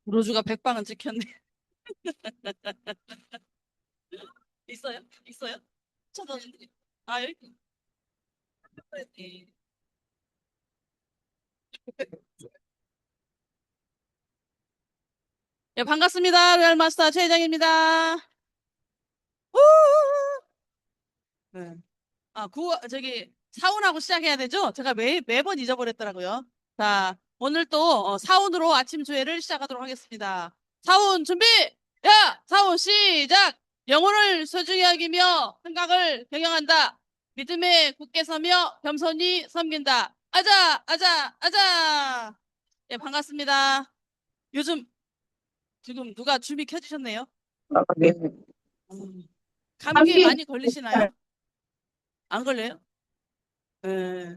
로즈가 100방은 찍혔네. 있어요? 있어요? 찾았는데. 아, 여기. 네. 예, 반갑습니다. 레알마스터 최 회장입니다. 우! 네. 아, 저기, 사운하고 시작해야 되죠? 제가 매번 잊어버렸더라고요. 자, 오늘 또 사운으로 아침 조회를 시작하도록 하겠습니다. 사운 준비! 야! 사운 시작! 영혼을 소중히 여기며 생각을 경영한다. 믿음에 굳게 서며 겸손히 섬긴다. 아자! 아자! 아자! 예, 반갑습니다. 요즘 지금 누가 줌이 켜주셨네요. 네. 음, 감기에 감기. 많이 걸리시나요? 안 걸려요? 예.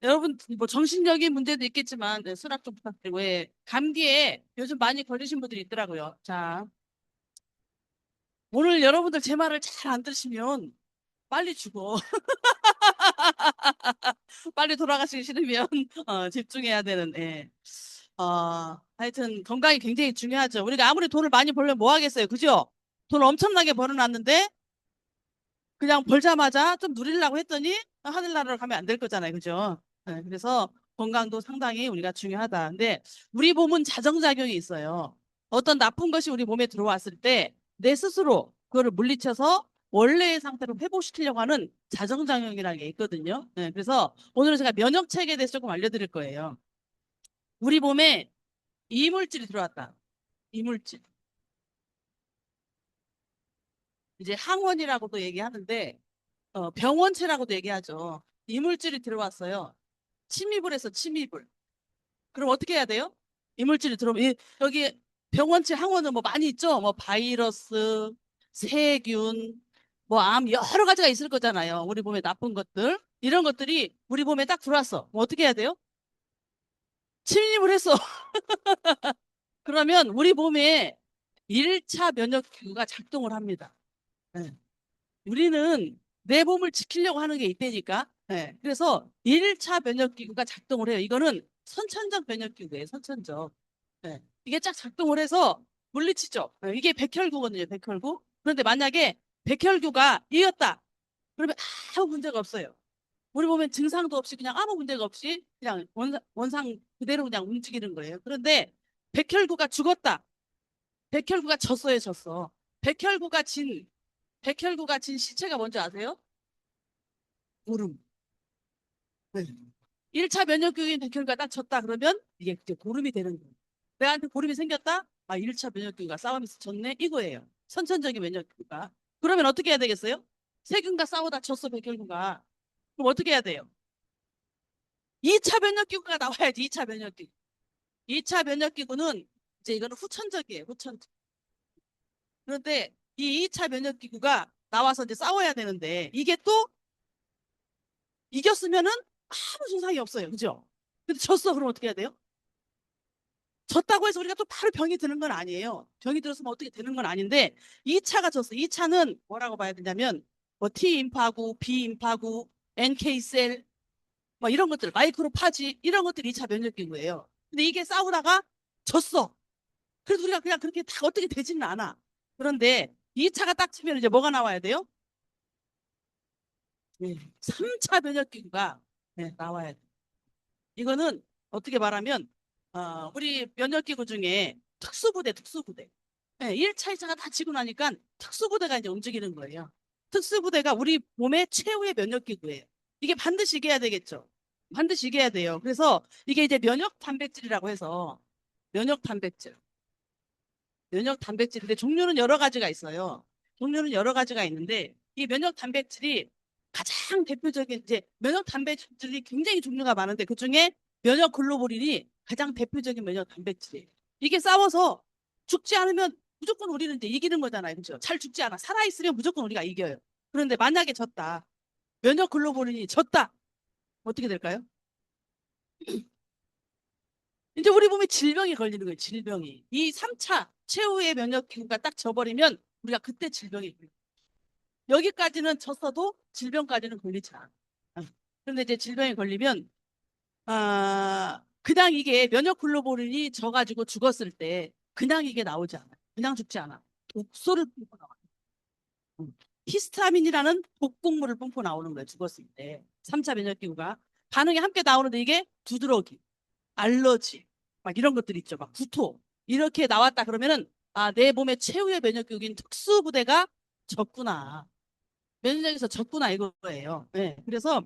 여러분 뭐 정신적인 문제도 있겠지만 네, 수락 좀 부탁드리고 예. 감기에 요즘 많이 걸리신 분들이 있더라고요. 자, 오늘 여러분들 제 말을 잘 안 들으시면 빨리 죽어. 빨리 돌아가시기 싫으면 집중해야 되는 예. 하여튼 건강이 굉장히 중요하죠. 우리가 아무리 돈을 많이 벌려면 뭐 하겠어요. 그죠? 돈 엄청나게 벌어놨는데 그냥 벌자마자 좀 누리려고 했더니 하늘나라로 가면 안 될 거잖아요. 그죠? 네, 그래서 건강도 상당히 우리가 중요하다. 근데 우리 몸은 자정작용이 있어요. 어떤 나쁜 것이 우리 몸에 들어왔을 때 내 스스로 그거를 물리쳐서 원래의 상태로 회복시키려고 하는 자정작용이라는 게 있거든요. 네, 그래서 오늘은 제가 면역체계에 대해서 조금 알려드릴 거예요. 우리 몸에 이물질이 들어왔다. 이물질. 이제 항원이라고도 얘기하는데 병원체라고도 얘기하죠. 이물질이 들어왔어요. 침입을 해서 침입을. 그럼 어떻게 해야 돼요? 이물질이 들어오면 여기 병원체 항원은 뭐 많이 있죠. 뭐 바이러스, 세균, 뭐 암 여러 가지가 있을 거잖아요. 우리 몸에 나쁜 것들. 이런 것들이 우리 몸에 딱 들어왔어. 뭐 어떻게 해야 돼요? 침입을 했어. 그러면 우리 몸에 1차 면역기구가 작동을 합니다. 네. 우리는 내 몸을 지키려고 하는 게 있다니까. 네. 그래서 1차 면역기구가 작동을 해요. 이거는 선천적 면역기구예요. 선천적. 네. 이게 쫙 작동을 해서 물리치죠. 네. 이게 백혈구거든요. 백혈구. 그런데 만약에 백혈구가 이겼다. 그러면 아무 문제가 없어요. 우리 보면 증상도 없이 그냥 아무 문제가 없이 그냥 원상 그대로 그냥 움직이는 거예요. 그런데 백혈구가 죽었다. 백혈구가 졌어요. 졌어. 백혈구가 진 백혈구가 진 시체가 뭔지 아세요? 고름. 네. 1차 면역기인 백혈구가 딱 졌다 그러면 이게 이제 고름이 되는 거예요. 내한테 고름이 생겼다? 아, 1차 면역기구가 싸우면서 졌네? 이거예요. 선천적인 면역기구가. 그러면 어떻게 해야 되겠어요? 세균과 싸우다 졌어, 백혈구가. 그럼 어떻게 해야 돼요? 2차 면역기구가 나와야지, 2차 면역기구. 2차 면역기구는 이제 이거는 후천적이에요, 후천적. 그런데 이 2차 면역기구가 나와서 이제 싸워야 되는데 이게 또 이겼으면은 아무 증상이 없어요. 그죠? 근데 졌어. 그럼 어떻게 해야 돼요? 졌다고 해서 우리가 또 바로 병이 드는 건 아니에요. 병이 들어서 뭐 어떻게 되는 건 아닌데 2차가 졌어. 2차는 뭐라고 봐야 되냐면 뭐 T인파구, B인파구, NK셀 뭐 이런 것들, 마이크로파지 이런 것들이 2차 면역기구예요. 근데 이게 싸우다가 졌어. 그래도 우리가 그냥 그렇게 다 어떻게 되지는 않아. 그런데 2차가 딱 치면 이제 뭐가 나와야 돼요? 네. 3차 면역기구가 네, 나와야 돼. 이거는 어떻게 말하면 우리 면역기구 중에 특수부대, 특수부대. 네, 1차, 2차가 다 지고 나니까 특수부대가 이제 움직이는 거예요. 특수부대가 우리 몸의 최후의 면역기구예요. 이게 반드시 이겨야 되겠죠. 반드시 이겨야 돼요. 그래서 이게 이제 면역 단백질이라고 해서 면역 단백질. 면역 단백질인데 종류는 여러 가지가 있어요. 종류는 여러 가지가 있는데 이 면역 단백질이 가장 대표적인 이제 면역 단백질이 굉장히 종류가 많은데 그중에 면역 글로불린이 가장 대표적인 면역 단백질이에요. 이게 싸워서 죽지 않으면 무조건 우리는 이제 이기는 거잖아요. 그렇죠? 잘 죽지 않아. 살아 있으면 무조건 우리가 이겨요. 그런데 만약에 졌다. 면역 글로불린이 졌다. 어떻게 될까요? 이제 우리 몸에 질병이 걸리는 거예요. 질병이. 이 3차 최후의 면역 기구가 딱 져버리면 우리가 그때 질병이 걸려요. 여기까지는 졌어도 질병까지는 걸리지 않아. 그런데 이제 질병이 걸리면 그냥 이게 면역 글로불린이 져가지고 죽었을 때 그냥 이게 나오지 않아. 그냥 죽지 않아. 독소를 뿜고 나와. 히스타민이라는 독곡물을 뿜고 나오는 거예요. 죽었을 때. 3차 면역 기구가 반응이 함께 나오는데 이게 두드러기, 알러지, 막 이런 것들이 있죠. 막 구토 이렇게 나왔다 그러면은 내 몸의 최후의 면역기구인 특수부대가 졌구나. 면역력에서 졌구나 이거예요. 네. 그래서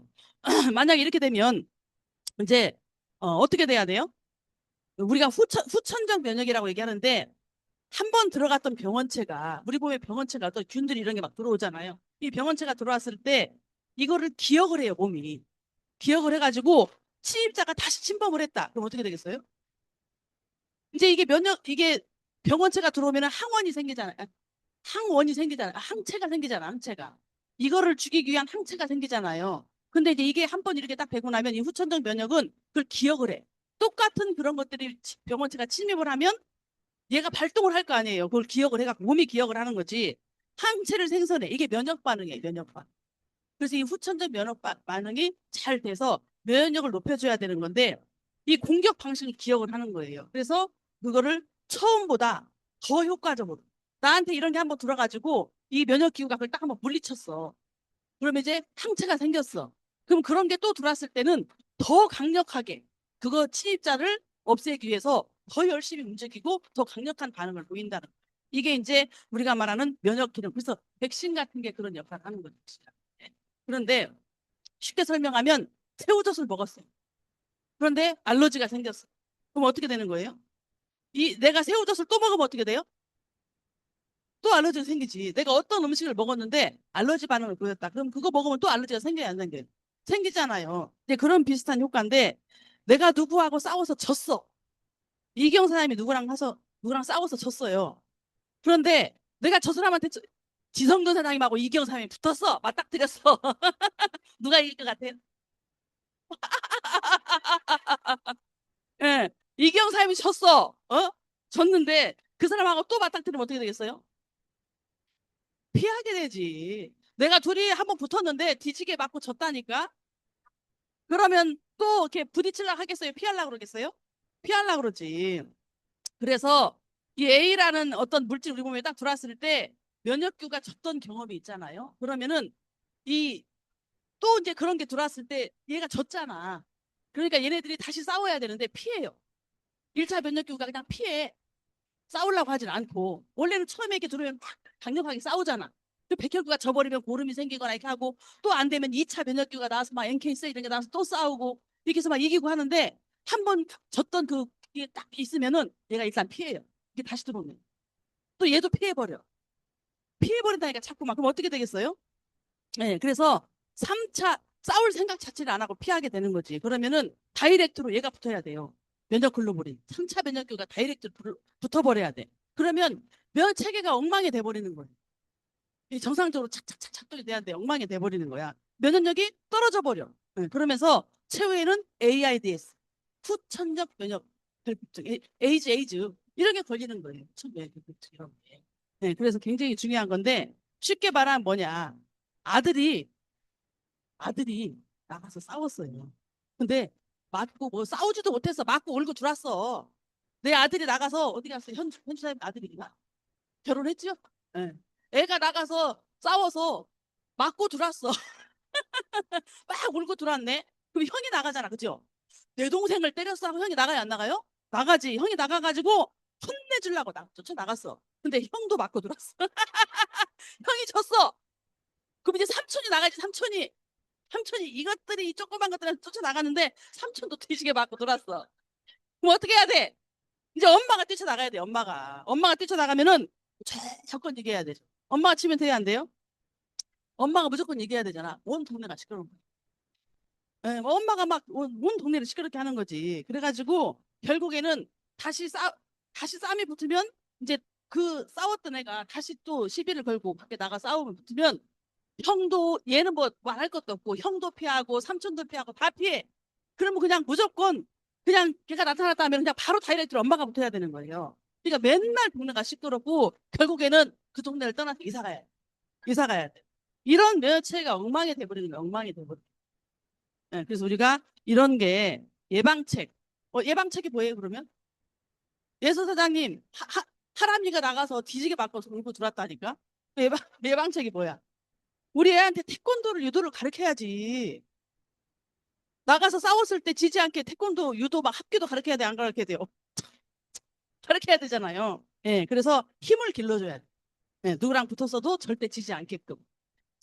만약에 이렇게 되면 이제 어떻게 돼야 돼요? 우리가 후천적 면역이라고 얘기하는데 한 번 들어갔던 병원체가 우리 몸에 병원체가 또 균들이 이런 게 막 들어오잖아요. 이 병원체가 들어왔을 때 이거를 기억을 해요. 몸이. 기억을 해가지고 침입자가 다시 침범을 했다. 그럼 어떻게 되겠어요? 이제 이게 병원체가 들어오면 항원이 생기잖아요. 항원이 생기잖아요. 항체가 생기잖아, 항체가. 이거를 죽이기 위한 항체가 생기잖아요. 근데 이제 이게 한 번 이렇게 딱 되고 나면 이 후천적 면역은 그걸 기억을 해. 똑같은 그런 것들이 병원체가 침입을 하면 얘가 발동을 할 거 아니에요. 그걸 기억을 해갖고 몸이 기억을 하는 거지. 항체를 생성해. 이게 면역 반응이에요, 면역 반응. 그래서 이 후천적 면역 반응이 잘 돼서 면역력을 높여줘야 되는 건데 이 공격 방식을 기억을 하는 거예요. 그래서 그거를 처음보다 더 효과적으로 나한테 이런 게 한번 들어가지고 이 면역 기구가 그걸 딱 한번 물리쳤어. 그러면 이제 항체가 생겼어. 그럼 그런 게 또 들어왔을 때는 더 강력하게 그거 침입자를 없애기 위해서 더 열심히 움직이고 더 강력한 반응을 보인다는 거예요. 이게 이제 우리가 말하는 면역 기능. 그래서 백신 같은 게 그런 역할을 하는 거죠. 그런데 쉽게 설명하면 새우젓을 먹었어요. 그런데 알러지가 생겼어. 그럼 어떻게 되는 거예요? 내가 새우젓을 또 먹으면 어떻게 돼요? 또 알러지가 생기지. 내가 어떤 음식을 먹었는데 알러지 반응을 보였다. 그럼 그거 먹으면 또 알러지가 생겨요, 안 생겨요? 생기잖아요. 이제 그런 비슷한 효과인데 내가 누구하고 싸워서 졌어. 이경 사람이 누구랑 싸워서 졌어요. 그런데 내가 저 사람한테 지성근 사장님하고 이경 사람이 붙었어. 맞닥뜨렸어. 누가 이길 것 같아요? 예. 이경 사람이 졌어. 졌는데 그 사람하고 또 맞닥뜨리면 어떻게 되겠어요? 피하게 되지. 내가 둘이 한번 붙었는데 뒤지게 맞고 졌다니까? 그러면 또 이렇게 부딪히려고 하겠어요? 피하려고 그러겠어요? 피하려고 그러지. 그래서 이 A라는 어떤 물질 우리 몸에 딱 들어왔을 때 면역교가 졌던 경험이 있잖아요. 그러면은 이 또 이제 그런 게 들어왔을 때 얘가 졌잖아. 그러니까 얘네들이 다시 싸워야 되는데 피해요. 1차 면역교가 그냥 피해. 싸우려고 하진 않고 원래는 처음에 이렇게 들어오면 막 강력하게 싸우잖아. 그 백혈구가 져버리면 고름이 생기거나 이렇게 하고 또 안 되면 2차 면역기구가 나와서 막 NK 셀 이런 게 나와서 또 싸우고 이렇게 해서 막 이기고 하는데 한 번 졌던 그게 딱 있으면은 얘가 일단 피해요. 이게 다시 들어오면 또 얘도 피해버려. 피해버린다니까 자꾸 막 그럼 어떻게 되겠어요? 네, 그래서 3차 싸울 생각 자체를 안 하고 피하게 되는 거지. 그러면은 다이렉트로 얘가 붙어야 돼요. 면역 글로불린. 3차 면역기가 다이렉트로 붙어버려야 돼. 그러면 면 체계가 엉망이 돼버리는 거예요. 정상적으로 착착착 작동이 돼야 돼. 엉망이 돼버리는 거야. 면역력이 떨어져 버려. 네, 그러면서 최후에는 AIDS, 후천적 면역 결핍증, 에이즈 이런 게 걸리는 거예요. 후천적 결핍증 이런 게. 네, 그래서 굉장히 중요한 건데 쉽게 말하면 뭐냐. 아들이 아들이 나가서 싸웠어요. 근데 맞고 뭐 싸우지도 못해서 맞고 울고 들어왔어. 내 아들이 나가서 어디 갔어? 현주 사님 아들이 결혼했죠? 예. 애가 나가서 싸워서 맞고 들어왔어. 막 울고 들어왔네. 그럼 형이 나가잖아, 그죠? 내 동생을 때렸어 하고 형이 나가요, 안 나가요? 나가지. 형이 나가가지고 혼내주려고 쫓아나갔어. 근데 형도 맞고 들었어. 형이 졌어. 그럼 이제 삼촌이 나가지. 삼촌이 이것들이 이 조그만 것들을 쫓아나가는데 삼촌도 뒤지게 맞고 돌았어. 그럼 어떻게 해야 돼? 이제 엄마가 뛰쳐나가야 돼. 엄마가 뛰쳐나가면은 무조건 이겨야 되죠. 엄마가 치면 돼야 안 돼요? 엄마가 무조건 이겨야 되잖아. 온 동네가 시끄러운 거야. 예, 뭐 엄마가 막 온 동네를 시끄럽게 하는 거지. 그래가지고 결국에는 다시 다시 싸움이 붙으면 이제 그 싸웠던 애가 다시 또 시비를 걸고 밖에 나가 싸우면 붙으면 형도 얘는 뭐 말할 것도 없고 형도 피하고 삼촌도 피하고 다 피해. 그러면 그냥 무조건 그냥 걔가 나타났다 하면 그냥 바로 다이렉트로 엄마가 붙어야 되는 거예요. 그러니까 맨날 동네가 시끄럽고 결국에는 그 동네를 떠나서 이사 가야 돼. 이런 면역체계가 엉망이 돼버리는 거예요. 엉망이 돼버리는 거예요. 네, 그래서 우리가 이런 게 예방책. 예방책이 뭐예요, 그러면? 예서 사장님, 하람이가 나가서 뒤지게 바꿔서 울고 들어왔다니까? 예방책이 뭐야? 우리 애한테 태권도를, 유도를 가르쳐야지. 나가서 싸웠을 때 지지 않게 태권도, 유도 막 합기도 가르쳐야 돼, 안 가르쳐야 돼요? 가르쳐야 되잖아요. 예, 그래서 힘을 길러줘야 돼. 예, 누구랑 붙었어도 절대 지지 않게끔.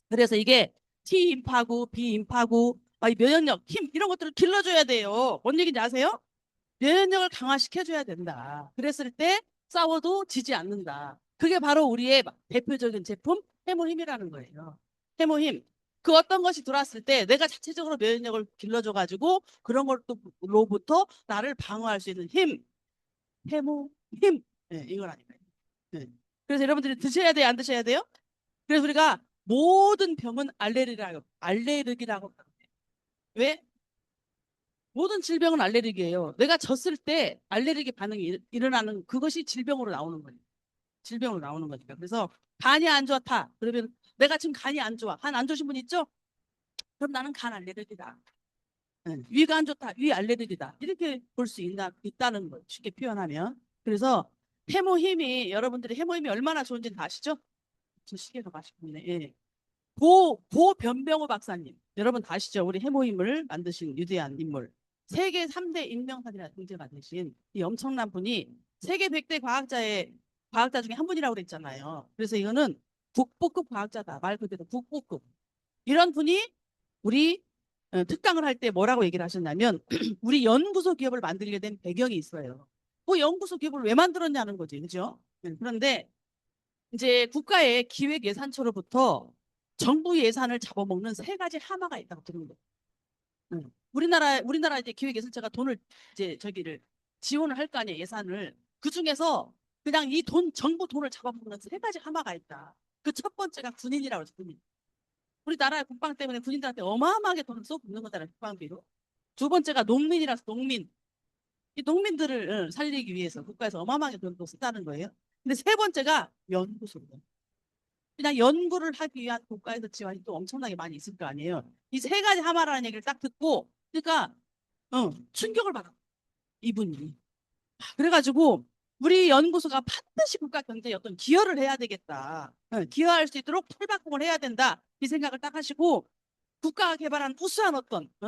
그래서 이게 T 임파구, B 임파구, 이 면역력, 힘 이런 것들을 길러줘야 돼요. 뭔 얘기인지 아세요? 면역력을 강화시켜줘야 된다. 그랬을 때 싸워도 지지 않는다. 그게 바로 우리의 대표적인 제품 해모힘이라는 거예요. 해모힘. 그 어떤 것이 들어왔을 때 내가 자체적으로 면역력을 길러줘가지고 그런 것로부터 나를 방어할 수 있는 힘. 해모힘. 네, 이거라니까요. 네. 그래서 여러분들이 드셔야 돼요? 안 드셔야 돼요? 그래서 우리가 모든 병은 알레르기라고 하는데 왜? 모든 질병은 알레르기예요. 내가 졌을 때 알레르기 반응이 일어나는 그것이 질병으로 나오는 거예요. 질병으로 나오는 거니까. 그래서 간이 안 좋다. 그러면 내가 지금 간이 안 좋아. 간 안 좋으신 분 있죠? 그럼 나는 간 알레르기다. 응. 위가 안 좋다. 위 알레르기다. 이렇게 볼 수 있다는 거예요. 쉽게 표현하면. 그래서 여러분들이 해모힘이 얼마나 좋은지는 아시죠? 저 시계가 맛있네. 예. 고변병호 박사님. 여러분 다 아시죠? 우리 해모임을 만드신 위대한 인물. 세계 3대 인명사이라 등재가 되신 이 엄청난 분이 세계 100대 과학자 중에 한 분이라고 그랬잖아요. 그래서 이거는 국보급 과학자다. 말 그대로 국보급. 이런 분이 우리 특강을 할 때 뭐라고 얘기를 하셨냐면 우리 연구소 기업을 만들게 된 배경이 있어요. 그 연구소 기업을 왜 만들었냐는 거지. 그죠? 그런데 이제 국가의 기획 예산처로부터 정부 예산을 잡아먹는 세 가지 하마가 있다고 들은 거예요. 우리나라 이제 기획 예산처가 돈을 이제 저기를 지원을 할 거 아니에요. 예산을. 그 중에서 그냥 정부 돈을 잡아먹는 세 가지 하마가 있다. 그 첫 번째가 군인이라고 해서 군인. 우리나라의 국방 때문에 군인들한테 어마어마하게 돈을 쏟는 거잖아요. 국방비로. 두 번째가 농민이라서 농민. 이 농민들을 살리기 위해서 국가에서 어마어마하게 돈을 쓰다는 거예요. 근데 세 번째가 연구소예요. 그냥 연구를 하기 위한 국가에서 지원이 또 엄청나게 많이 있을 거 아니에요. 이 세 가지 하마라는 얘기를 딱 듣고, 그러니까, 충격을 받아. 이분이. 그래가지고, 우리 연구소가 반드시 국가 경제에 어떤 기여를 해야 되겠다. 기여할 수 있도록 풀박공을 해야 된다. 이 생각을 딱 하시고, 국가가 개발한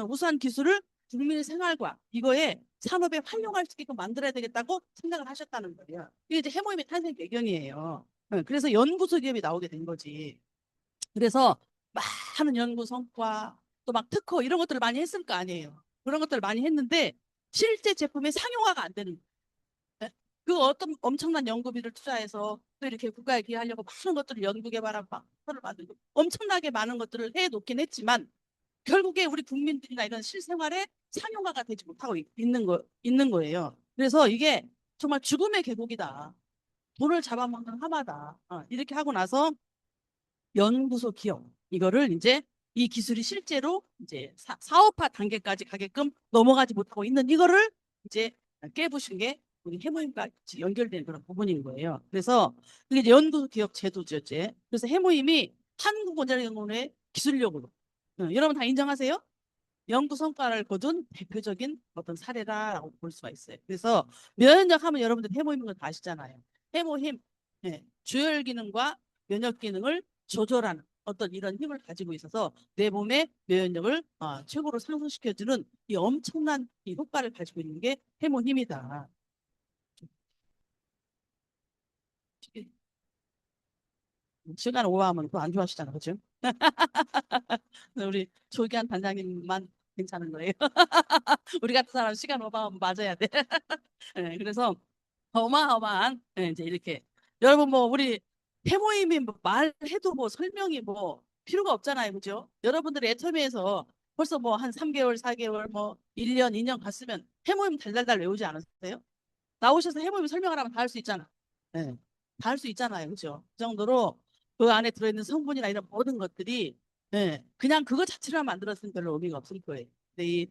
우수한 기술을 국민의 생활과 이거에 산업에 활용할 수 있게끔 만들어야 되겠다고 생각을 하셨다는 거예요. 이게 이제 해모임의 탄생 배경이에요. 그래서 연구소 기업이 나오게 된 거지. 그래서 많은 연구 성과 또 막 특허 이런 것들을 많이 했을 거 아니에요. 그런 것들을 많이 했는데 실제 제품의 상용화가 안 되는 거예요. 그 어떤 엄청난 연구비를 투자해서 또 이렇게 국가에 기여하려고 많은 것들을 연구 개발하고 막 특허를 만들고 엄청나게 많은 것들을 해 놓긴 했지만 결국에 우리 국민들이나 이런 실생활에 상용화가 되지 못하고 있는 거예요. 그래서 이게 정말 죽음의 계곡이다. 돈을 잡아먹는 하마다. 이렇게 하고 나서 연구소 기업 이거를 이제 이 기술이 실제로 이제 사업화 단계까지 가게끔 넘어가지 못하고 있는 이거를 이제 깨부신 게 우리 해모임과 연결된 그런 부분인 거예요. 그래서 그게 이제 연구소 기업 제도죠, 이제. 그래서 해모임이 한국원자력연구원의 기술력으로 여러분 다 인정하세요? 연구 성과를 거둔 대표적인 어떤 사례라고 볼 수가 있어요. 그래서 면역 하면 여러분들 해모임인 거 다 아시잖아요. 해모힘, 주열 기능과 면역 기능을 조절하는 어떤 이런 힘을 가지고 있어서 내 몸의 면역력을 최고로 상승시켜주는 이 엄청난 이 효과를 가지고 있는 게 해모힘이다. 시간 오버하면 또 안 좋아하시잖아, 그죠? 우리 조기한 단장님만 괜찮은 거예요. 우리 같은 사람 시간 오버하면 맞아야 돼. 네, 그래서 어마어마한 이제 이렇게 여러분 뭐 우리 태모임이 뭐 말해도 뭐 설명이 뭐 필요가 없잖아요, 그죠? 여러분들이 애터미에서 벌써 뭐 한 3개월, 4개월, 뭐 1년, 2년 갔으면 해모임 달달달 외우지 않았어요? 나오셔서 해보면 설명을 하면 다 할 수 있잖아. 네. 다 할 수 있잖아요. 그죠? 그 정도로 그 안에 들어있는 성분이나 이런 모든 것들이 그냥 그거 자체로 만들었으면 별로 의미가 없을 거예요. 근데 이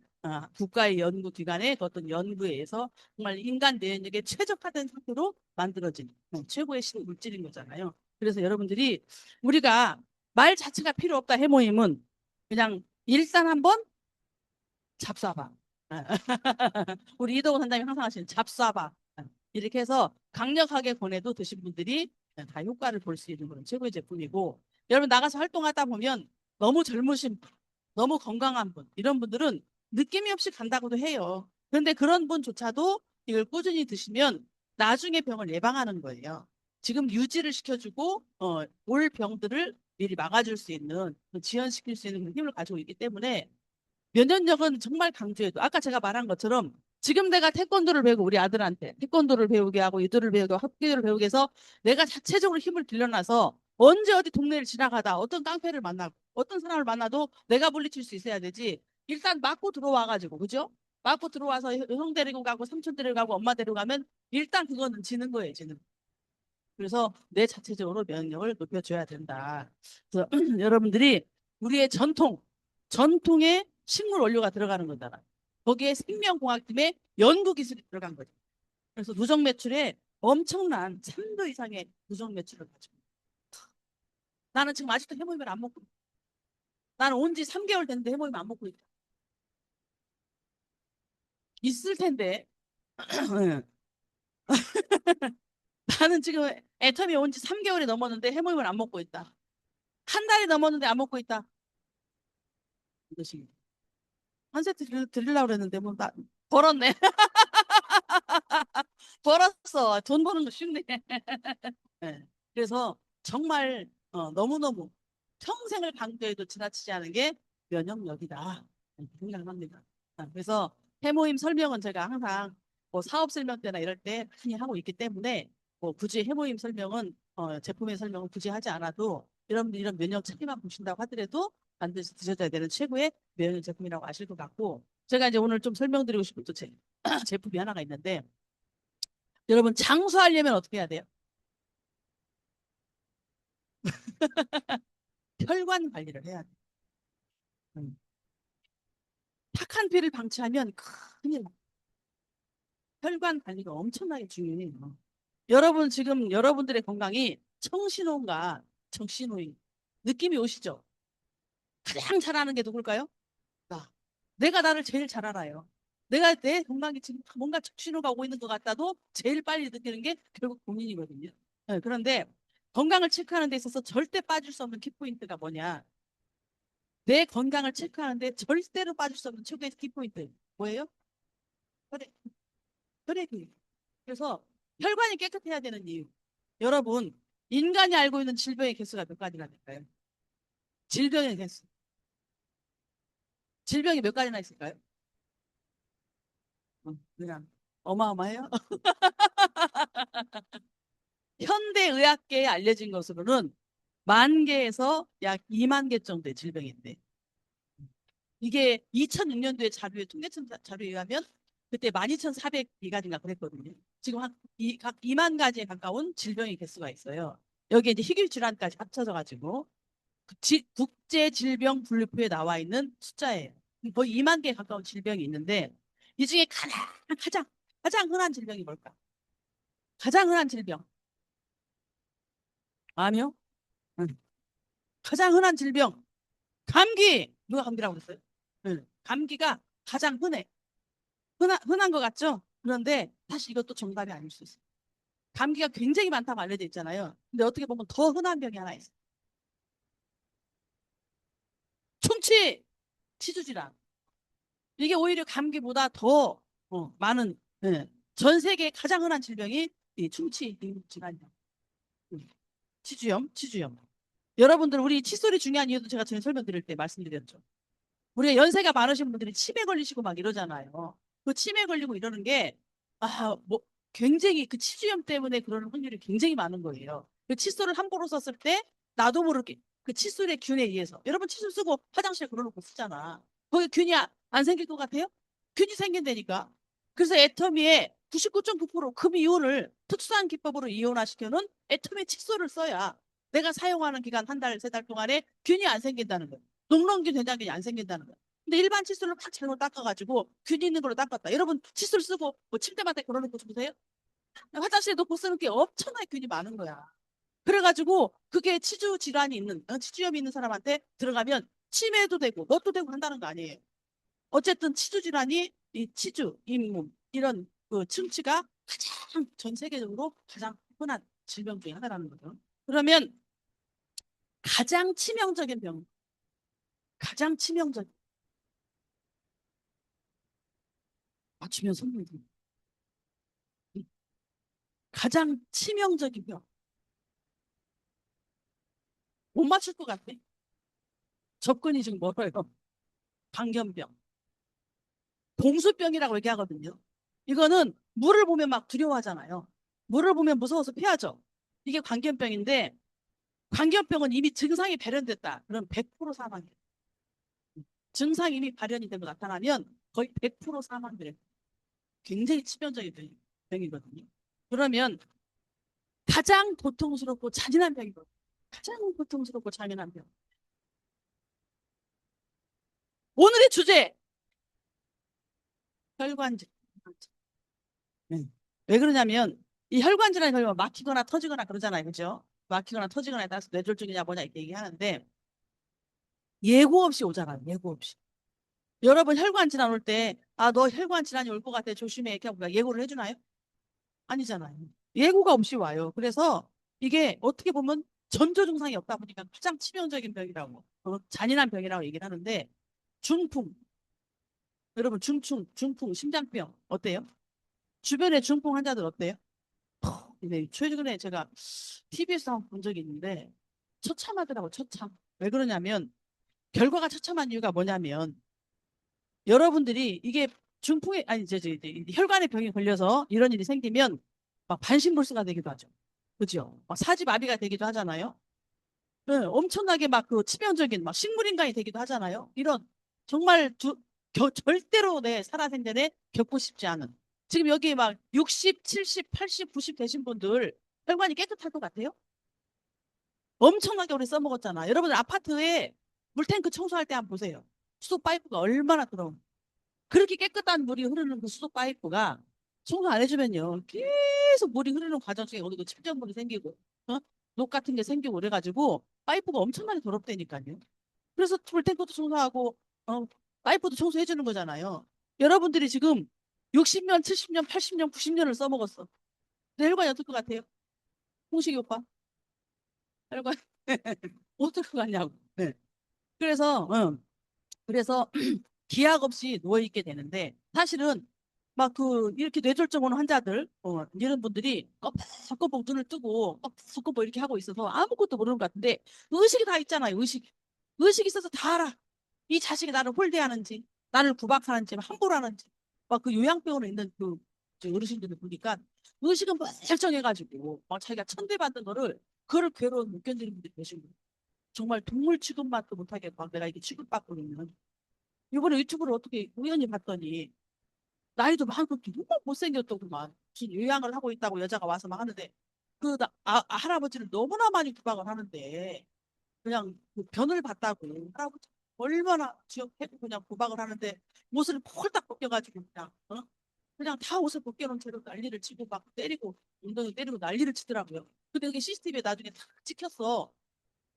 국가의 연구기관의 그 어떤 연구에 의해서 정말 인간 면역에 최적화된 상태로 만들어진 최고의 신물질인 거잖아요. 그래서 여러분들이 우리가 말 자체가 필요 없다 해모임은 그냥 일단 한번 잡숴봐. 우리 이동훈 선장님 항상 하시는 잡숴봐. 이렇게 해서 강력하게 권해도 드신 분들이 다 효과를 볼 수 있는 그런 최고의 제품이고 여러분 나가서 활동하다 보면 너무 젊으신 분, 너무 건강한 분 이런 분들은 느낌이 없이 간다고도 해요. 그런데 그런 분조차도 이걸 꾸준히 드시면 나중에 병을 예방하는 거예요. 지금 유지를 시켜주고 올 병들을 미리 막아줄 수 있는 지연시킬 수 있는 힘을 가지고 있기 때문에 면역력은 정말 강조해도 아까 제가 말한 것처럼 지금 내가 태권도를 배우고 우리 아들한테 태권도를 배우게 하고 유도를 배우고 합기도를 배우게 해서 내가 자체적으로 힘을 길러놔서 언제 어디 동네를 지나가다 어떤 깡패를 만나고 어떤 사람을 만나도 내가 물리칠 수 있어야 되지 일단 맞고 들어와가지고 그죠? 맞고 들어와서 형 데리고 가고 삼촌 데리고 가고 엄마 데리고 가면 일단 그거는 지는 거예요 지는. 그래서 내 자체적으로 면역력을 높여줘야 된다. 그래서 여러분들이 우리의 전통의 식물 원료가 들어가는 거잖아. 거기에 생명공학팀의 연구 기술이 들어간 거죠. 그래서 누적 매출에 엄청난 3도 이상의 누적 매출을 가지고. 나는 지금 아직도 해모임을 안 먹고 있다. 나는 온 지 3개월 됐는데 해모임 안 먹고 있다. 있을 텐데. 나는 지금 애터미 온 지 3개월이 넘었는데 해모임을 안 먹고 있다. 한 달이 넘었는데 안 먹고 있다. 이것이 한 세트 드리려고 그랬는데 뭐 나 벌었네. 벌었어. 돈 버는 거 쉽네. 네. 그래서 정말 너무너무 평생을 강조해도 지나치지 않은 게 면역력이다. 이렇게 생각합니다. 그래서 해모임 설명은 제가 항상 뭐 사업 설명 때나 이럴 때 많이 하고 있기 때문에 뭐 굳이 해모임 설명은 제품의 설명은 굳이 하지 않아도 여러분들 이런 면역 차이만 보신다고 하더라도 반드시 드셔야 되는 최고의 면역 제품이라고 아실 것 같고 제가 이제 오늘 좀 설명드리고 싶은 또 제품이 하나가 있는데 여러분 장수하려면 어떻게 해야 돼요? 혈관 관리를 해야 돼요. 음. 탁한 피를 방치하면 큰일 나. 혈관 관리가 엄청나게 중요해요. 여러분 지금 여러분들의 건강이 청신호인가 정신호인 느낌이 오시죠? 가장 잘하는 게 누굴까요? 나. 내가 나를 제일 잘 알아요. 내가 내 건강이 지금 뭔가 정신호가 오고 있는 것 같다도 제일 빨리 느끼는 게 결국 본인이거든요. 네, 그런데 건강을 체크하는 데 있어서 절대 빠질 수 없는 키포인트가 뭐냐? 내 건강을 체크하는데 절대로 빠질 수 없는 최고의 키포인트 뭐예요? 혈액, 혈액이. 그래서 혈관이 깨끗해야 되는 이유. 여러분, 인간이 알고 있는 질병의 개수가 몇 가지나 될까요? 질병의 개수. 질병이 몇 가지나 있을까요? 그냥 어마어마해요. 현대의학계에 알려진 것으로는 10,000개에서 약 20,000개 정도의 질병인데 이게 2006년도에 자료에 통계청 자료에 의하면 그때 12,400개가지인가 그랬거든요. 지금 각 2만 가지에 가까운 질병의 개수가 있어요. 여기에 이제 희귀 질환까지 합쳐져 가지고 국제질병분류표에 나와 있는 숫자예요. 거의 2만 개 가까운 질병이 있는데 이 중에 가장 흔한 질병이 뭘까? 가장 흔한 질병. 아니요? 응. 가장 흔한 질병. 감기. 누가 감기라고 그랬어요? 응. 감기가 가장 흔해. 흔한 것 같죠? 그런데 사실 이것도 정답이 아닐 수 있어요. 감기가 굉장히 많다고 알려져 있잖아요. 근데 어떻게 보면 더 흔한 병이 하나 있어요. 충치, 치주질환. 이게 오히려 감기보다 더 많은 전 세계 가장 흔한 질병이 이 충치 질환이에요. 치주염. 여러분들 우리 칫솔이 중요한 이유도 제가 전에 설명드릴 때 말씀드렸죠. 우리가 연세가 많으신 분들이 치매 걸리시고 막 이러잖아요. 그 치매 걸리고 이러는 게, 뭐, 굉장히 그 치주염 때문에 그러는 확률이 굉장히 많은 거예요. 그 칫솔을 함부로 썼을 때, 나도 모르게 그 칫솔의 균에 의해서. 여러분 칫솔 쓰고 화장실에 걸어놓고 쓰잖아. 거기 균이 안 생길 것 같아요? 균이 생긴다니까. 그래서 애터미의 99.9% 금이온을 특수한 기법으로 이온화시켜놓은 애터미 칫솔을 써야 내가 사용하는 기간 한 달, 세 달 동안에 균이 안 생긴다는 거예요. 녹론균, 된장균이 안 생긴다는 거야. 근데 일반 칫솔로 팍 잘못 닦아가지고 균이 있는 걸로 닦았다. 여러분 칫솔 쓰고 뭐 침대맡에 걸어놓고 주무세요? 화장실에 놓고 쓰는 게 엄청나게 균이 많은 거야. 그래가지고 그게 치주염이 있는 사람한테 들어가면 치매도 되고 뭣도 되고 한다는 거 아니에요. 어쨌든 치주 질환이 이 치주, 잇몸 이런 그 충치가 가장 전 세계적으로 가장 흔한 질병 중에 하나라는 거죠. 그러면 가장 치명적인 병, 가장 치명적인 맞추면 선물 드립니다. 가장 치명적인 병. 못 맞출 것 같아. 접근이 좀 멀어요. 광견병. 공수병이라고 얘기하거든요. 이거는 물을 보면 막 두려워하잖아요. 물을 보면 무서워서 피하죠. 이게 광견병인데 광견병은 이미 증상이 발현됐다. 그럼 100% 사망이에요. 증상이 이미 발현이 되고 나타나면 거의 100% 사망률이에요. 굉장히 치명적인 병이거든요. 그러면 가장 고통스럽고 잔인한 병이거든요. 가장 고통스럽고 잔인한 병. 오늘의 주제 혈관질. 네. 왜 그러냐면 이 혈관 질환이 걸리면 막히거나 터지거나 그러잖아요. 그죠? 막히거나 터지거나에 따라서 뇌졸중이냐 뭐냐 이렇게 얘기하는데 예고 없이 오잖아요. 예고 없이. 여러분 혈관 질환 올 때 너 혈관 질환이 올 것 같아. 조심해. 이렇게 하고 예고를 해주나요? 아니잖아요. 예고가 없이 와요. 그래서 이게 어떻게 보면 전조 증상이 없다 보니까 가장 치명적인 병이라고 잔인한 병이라고 얘기를 하는데 중풍. 여러분 중풍 심장병 어때요? 주변에 중풍 환자들 어때요? 네, 최근에 제가 TV에서 한번 본 적이 있는데 처참하더라고 처참. 왜 그러냐면 결과가 처참한 이유가 뭐냐면 여러분들이 이게 중풍에 아니 혈관에 병이 걸려서 이런 일이 생기면 막 반신불수가 되기도 하죠. 그죠? 막 사지마비가 되기도 하잖아요. 네, 엄청나게 막 그 치명적인 막 식물인간이 되기도 하잖아요. 이런 정말 절대로 내 살아생전에 겪고 싶지 않은 지금 여기 막 60, 70, 80, 90 되신 분들 혈관이 깨끗할 것 같아요? 엄청나게 오래 써먹었잖아. 여러분들 아파트에 물탱크 청소할 때 한번 보세요. 수도 파이프가 얼마나 들어온 그렇게 깨끗한 물이 흐르는 그 수도 파이프가 청소 안 해주면요. 계속 물이 흐르는 과정 중에 어디도 침전물이 생기고, 녹 같은 게 생기고 그래가지고 파이프가 엄청나게 더럽다니까요. 그래서 물탱크도 청소하고, 파이프도 청소해주는 거잖아요. 여러분들이 지금 60년, 70년, 80년, 90년을 써먹었어. 근데 혈관이 어떨 것 같아요? 홍식이 오빠? 혈관 어떨 것 같냐고. 네. 그래서, 그래서 기약 없이 누워있게 되는데 사실은 막 그 이렇게 뇌졸중 오는 환자들 이런 분들이 껌뻑껌뻑 눈을 뜨고 껌뻑껌뻑 이렇게 하고 있어서 아무것도 모르는 것 같은데 의식이 다 있잖아요. 의식이 있어서 다 알아. 이 자식이 나를 홀대하는지 나를 구박하는지 함부로 하는지 막 그 요양병원에 있는 저 어르신들을 보니까 의식은 멀쩡해가지고 막 자기가 천대받는 거를 그거를 괴로운 못 견디는 분들이 계신 거예요. 정말 동물 취급만도 못하게 막 내가 이게 취급받고 있는 이번에 유튜브를 어떻게 우연히 봤더니 나이도 많고 너무 못생겼더구만. 무슨 요양을 하고 있다고 여자가 와서 막 하는데 할아버지를 너무나 많이 구박을 하는데 그냥 그 변을 봤다고 할아버지 얼마나 지역해고 그냥 구박을 하는데 옷을 폴딱 벗겨가지고 그냥 다 옷을 벗겨놓은 채로 난리를 치고 막 때리고 엉덩이 때리고 난리를 치더라고요. 근데 그게 CCTV에 나중에 다 찍혔어.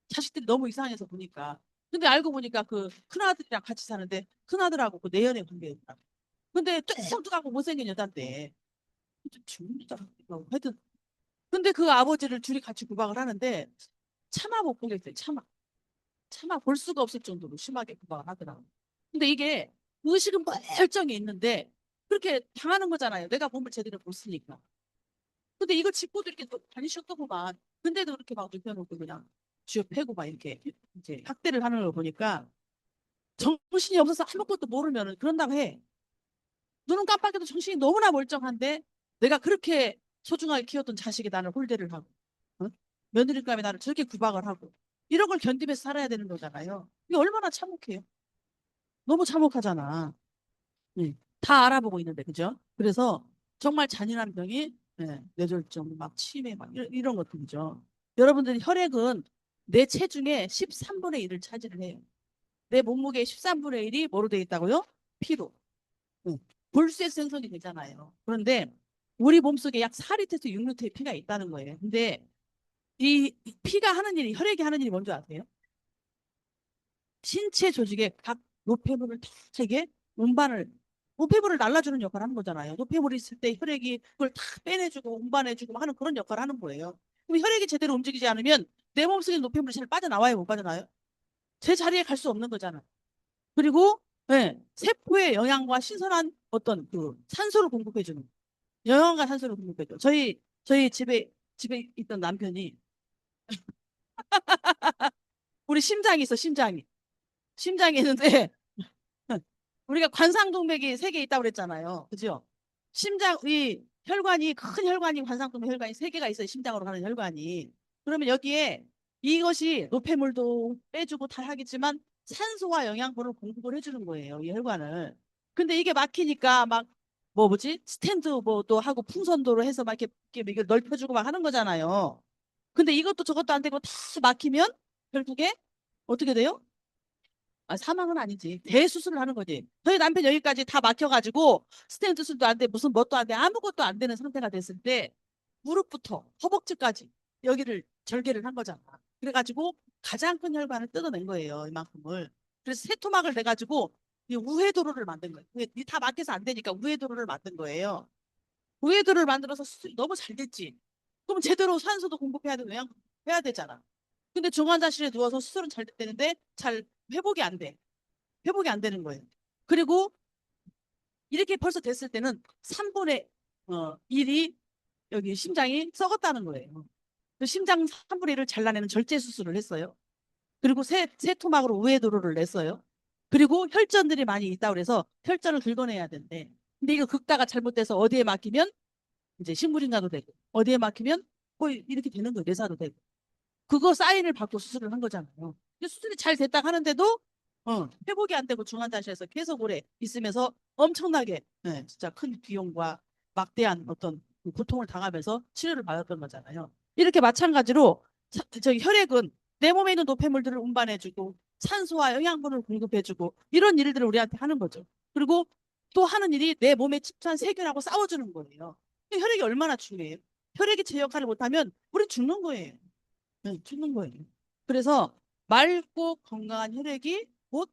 자식들이 너무 이상해서 보니까. 근데 알고 보니까 그 큰아들이랑 같이 사는데 큰아들하고 그 내연의 관계였더라고. 근데 뚱뚱하고 못생긴 여잔데 죽는다. 하여튼 근데 그 아버지를 둘이 같이 구박을 하는데 차마 못 보겠어요. 차마 볼 수가 없을 정도로 심하게 구박을 하더라고. 근데 이게 의식은 멀쩡히 있는데 그렇게 당하는 거잖아요. 내가 몸을 제대로 못 쓰니까. 근데 이거 짚고도 이렇게 다니셨더구만. 근데도 이렇게 막 눕혀놓고 그냥 쥐어 패고 막 이렇게 이제 학대를 하는 걸 보니까 정신이 없어서 아무것도 모르면은 그런다고 해. 눈은 깜빡해도 정신이 너무나 멀쩡한데 내가 그렇게 소중하게 키웠던 자식이 나를 홀대를 하고 어? 며느리감에 나를 저렇게 구박을 하고 이런 걸 견디면서 살아야 되는 거잖아요. 이게 얼마나 참혹해요. 너무 참혹하잖아. 네. 다 알아보고 있는데 그죠? 그래서 정말 잔인한 병이 뇌졸중, 막 치매, 막 이런 것들이죠. 여러분들이 혈액은 내 체중의 13분의 1을 차지를 해요. 내 몸무게의 13분의 1이 뭐로 되어 있다고요? 피로. 응. 볼수의 생성이 되잖아요. 그런데 우리 몸속에 약 4리터에서 6리터의 피가 있다는 거예요. 근데 이 피가 하는 일이, 혈액이 하는 일이 뭔지 아세요? 신체 조직의 각 노폐물을 다 이게 운반을 노폐물을 날라주는 역할을 하는 거잖아요. 노폐물이 있을 때 혈액이 그걸 다 빼내주고 운반해주고 하는 그런 역할을 하는 거예요. 그럼 혈액이 제대로 움직이지 않으면 내 몸속에 노폐물이 잘 빠져나와요, 못 빠져나와요? 제 자리에 갈 수 없는 거잖아요. 그리고 세포의 영양과 신선한 어떤 그 산소를 공급해주는 영양과 산소를 공급해줘. 저희 집에 있던 남편이 우리 심장이 있어, 심장이 있는데 우리가 관상동맥이 세 개 있다고 그랬잖아요. 그죠? 이 혈관이, 큰 혈관이, 관상동맥 혈관이 세 개가 있어요. 심장으로 가는 혈관이. 그러면 여기에 이것이 노폐물도 빼주고 다 하겠지만 산소와 영양분을 공급을 해주는 거예요. 이 혈관을. 근데 이게 막히니까 막 뭐지? 스탠드 뭐도 하고 풍선도로 해서 막 이렇게 이걸 넓혀주고 막 하는 거잖아요. 근데 이것도 저것도 안 되고 다 막히면 결국에 어떻게 돼요? 아, 사망은 아니지. 대수술을 하는 거지. 저희 남편 여기까지 다 막혀가지고 스텐트 수술도 안 돼, 무슨 뭣도 안 돼, 아무것도 안 되는 상태가 됐을 때 무릎부터 허벅지까지 여기를 절개를 한 거잖아. 그래가지고 가장 큰 혈관을 뜯어낸 거예요. 이만큼을. 그래서 세토막을 내가지고 이 우회도로를 만든 거예요. 다 막혀서 안 되니까 우회도로를 만든 거예요. 우회도로를 만들어서 수술이 너무 잘 됐지. 그럼 제대로 산소도 공급해야 되고 영양 해야 되잖아. 근데 중환자실에 누워서 수술은 잘 됐는데 잘 회복이 안 돼. 회복이 안 되는 거예요. 그리고 이렇게 벌써 됐을 때는 3분의 1이 여기 심장이 썩었다는 거예요. 그 심장 3분의 1을 잘라내는 절제 수술을 했어요. 그리고 새 토막으로 우회도로를 냈어요. 그리고 혈전들이 많이 있다고 그래서 혈전을 긁어내야 된대. 근데 이거 긁다가 잘못돼서 어디에 막히면 이제 식물인가도 되고 어디에 막히면 거의 이렇게 되는 거예요. 뇌사도 되고. 그거 사인을 받고 수술을 한 거잖아요. 근데 수술이 잘 됐다 하는데도 회복이 안 되고 중환자실에서 계속 오래 있으면서 엄청나게 진짜 큰 비용과 막대한 어떤 그 고통을 당하면서 치료를 받았던 거잖아요. 이렇게 마찬가지로 저기 혈액은 내 몸에 있는 노폐물들을 운반해주고 산소와 영양분을 공급해주고 이런 일들을 우리한테 하는 거죠. 그리고 또 하는 일이 내 몸에 집단 세균하고 싸워주는 거예요. 혈액이 얼마나 중요해요. 혈액이 제 역할을 못하면 우리 죽는 거예요. 죽는 거예요. 그래서 맑고 건강한 혈액이 곧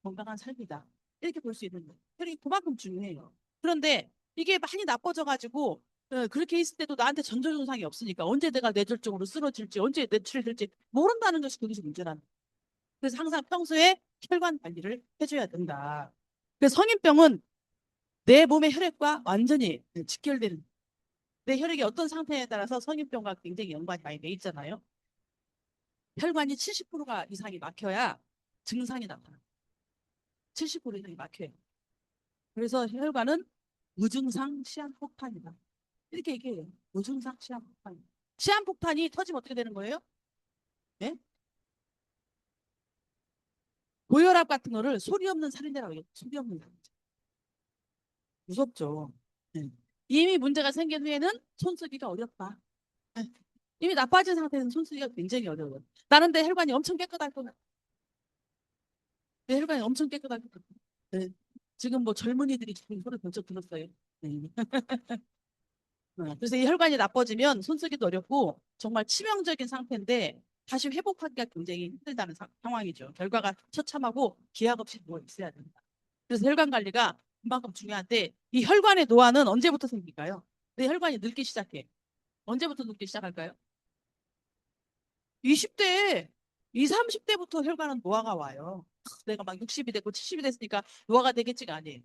건강한 삶이다. 이렇게 볼 수 있는 거예요. 혈액이 그만큼 중요해요. 그런데 이게 많이 나빠져가지고 그렇게 있을 때도 나한테 전조증상이 없으니까 언제 내가 뇌졸중으로 쓰러질지 언제 뇌출될지 모른다는 것이 거기서 문제라는 거예요. 그래서 항상 평소에 혈관 관리를 해줘야 된다. 그래서 성인병은 내 몸의 혈액과 완전히 직결되는 내 혈액이 어떤 상태에 따라서 성인병과 굉장히 연관이 많이 돼 있잖아요. 혈관이 70%가 이상이 막혀야 증상이 나타나요. 70% 이상이 막혀요. 그래서 혈관은 무증상 시한폭탄이다. 이렇게 얘기해요. 무증상 시한폭탄. 시한폭탄이 터지면 어떻게 되는 거예요? 네? 고혈압 같은 거를 소리 없는 살인자라고 해요. 소리 없는 살인자. 무섭죠. 네. 이미 문제가 생긴 후에는 손쓰기가 어렵다. 네. 이미 나빠진 상태에는 손쓰기가 굉장히 어려워요. 나는 내 혈관이 엄청 깨끗할 거다. 내 혈관이 엄청 깨끗할 거다. 네. 지금 뭐 젊은이들이 지금 소리 번쩍 들었어요. 네. 그래서 이 혈관이 나빠지면 손쓰기도 어렵고 정말 치명적인 상태인데 다시 회복하기가 굉장히 힘들다는 상황이죠. 결과가 처참하고 기약 없이 누워 있어야 된다. 그래서 혈관 관리가 그만큼 중요한데 이 혈관의 노화는 언제부터 생길까요? 내 혈관이 늙기 시작해. 언제부터 늙기 시작할까요? 20대, 20, 30대부터 혈관은 노화가 와요. 내가 막 60이 됐고 70이 됐으니까 노화가 되겠지가 아니에요.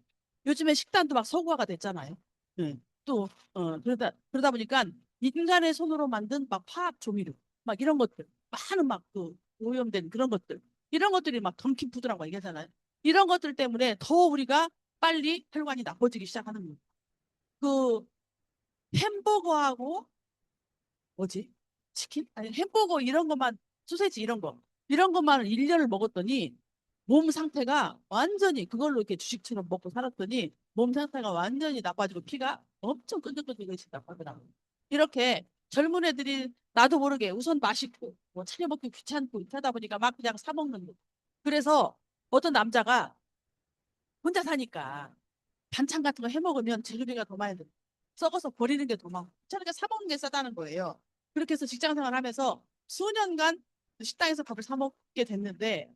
요즘에 식단도 막 서구화가 됐잖아요. 네. 그러다 보니까 인간의 손으로 만든 막 화학 조미료, 막 이런 것들, 많은 막 그 오염된 그런 것들, 이런 것들이 막 던킨푸드라고 얘기하잖아요. 이런 것들 때문에 더 우리가 빨리 혈관이 나빠지기 시작하는 거예요. 그 햄버거하고 뭐지? 치킨? 아니 햄버거 이런 것만 소세지 이런 것만 1년을 먹었더니 몸 상태가 완전히 그걸로 이렇게 주식처럼 먹고 살았더니 몸 상태가 완전히 나빠지고 피가 엄청 끈적끈적해진다고 하더라고요. 이렇게 젊은 애들이 나도 모르게 우선 맛있고 뭐 차려 먹기 귀찮고 이렇게 하다 보니까 막 그냥 사 먹는 거. 그래서 어떤 남자가 혼자 사니까 반찬 같은 거 해 먹으면 재료비가 더 많이 들어. 썩어서 버리는 게 더 많고. 차라리 사 먹는 게 싸다는 거예요. 그렇게 해서 직장 생활하면서 수년간 식당에서 밥을 사 먹게 됐는데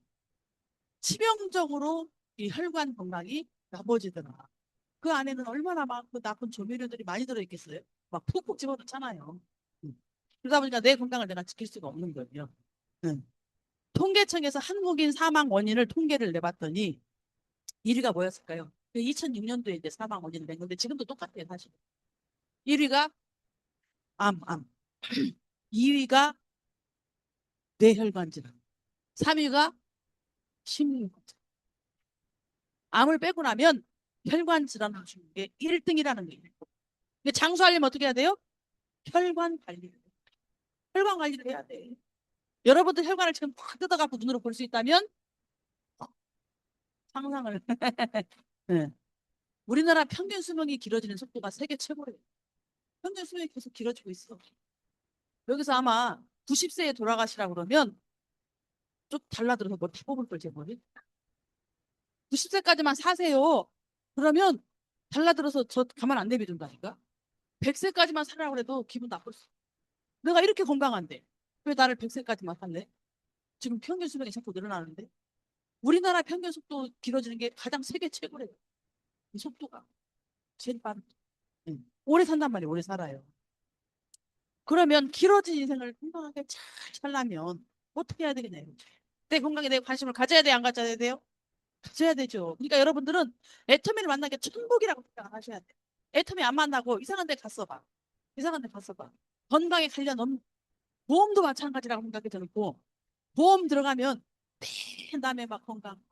치명적으로 이 혈관 건강이 나빠지더라. 그 안에는 얼마나 많고 나쁜 조미료들이 많이 들어있겠어요? 막 푹푹 집어넣잖아요. 그러다 보니까 내 건강을 내가 지킬 수가 없는 거예요. 응. 통계청에서 한국인 사망 원인을 통계를 내봤더니 1위가 뭐였을까요? 2006년도에 이제 사망 원인을 낸 건데 지금도 똑같아요, 사실. 1위가 암. 2위가 뇌혈관 질환. 3위가 심근경색. 암을 빼고 나면 혈관 질환을 주는 게 1등이라는 거예요. 장수하려면 어떻게 해야 돼요? 혈관 관리를. 혈관 관리를 해야 돼. 여러분들 혈관을 지금 팍 뜯어갖고 눈으로 볼 수 있다면 상상을. 네. 우리나라 평균 수명이 길어지는 속도가 세계 최고래요. 평균 수명이 계속 길어지고 있어. 여기서 아마 90세에 돌아가시라고 그러면 쭉 달라들어서 뭐 다 뽑을 걸 제목이. 90세까지만 사세요. 그러면 달라들어서 저 가만 안 내비둔다니까. 100세까지만 살라고 해도 기분 나쁠 수. 내가 이렇게 건강한데 왜 나를 100세까지만 살래? 지금 평균 수명이 자꾸 늘어나는데. 우리나라 평균 속도 길어지는 게 가장 세계 최고래요. 이 속도가 제일 빠른. 응. 오래 산단 말이에요. 오래 살아요. 그러면 길어진 인생을 건강하게 잘 살려면 어떻게 해야 되겠냐요. 내 건강에 대해 관심을 가져야 돼, 안 가져야 돼요? 가져야 되죠. 그러니까 여러분들은 애터미를 만난 게 천국이라고 생각하셔야 돼. 애터미 안 만나고 이상한 데 갔어 봐. 이상한 데 갔어 봐. 건강에 관련 없는 보험도 마찬가지라고 생각이 들고 보험 들어가면 맨 다음에 막 건강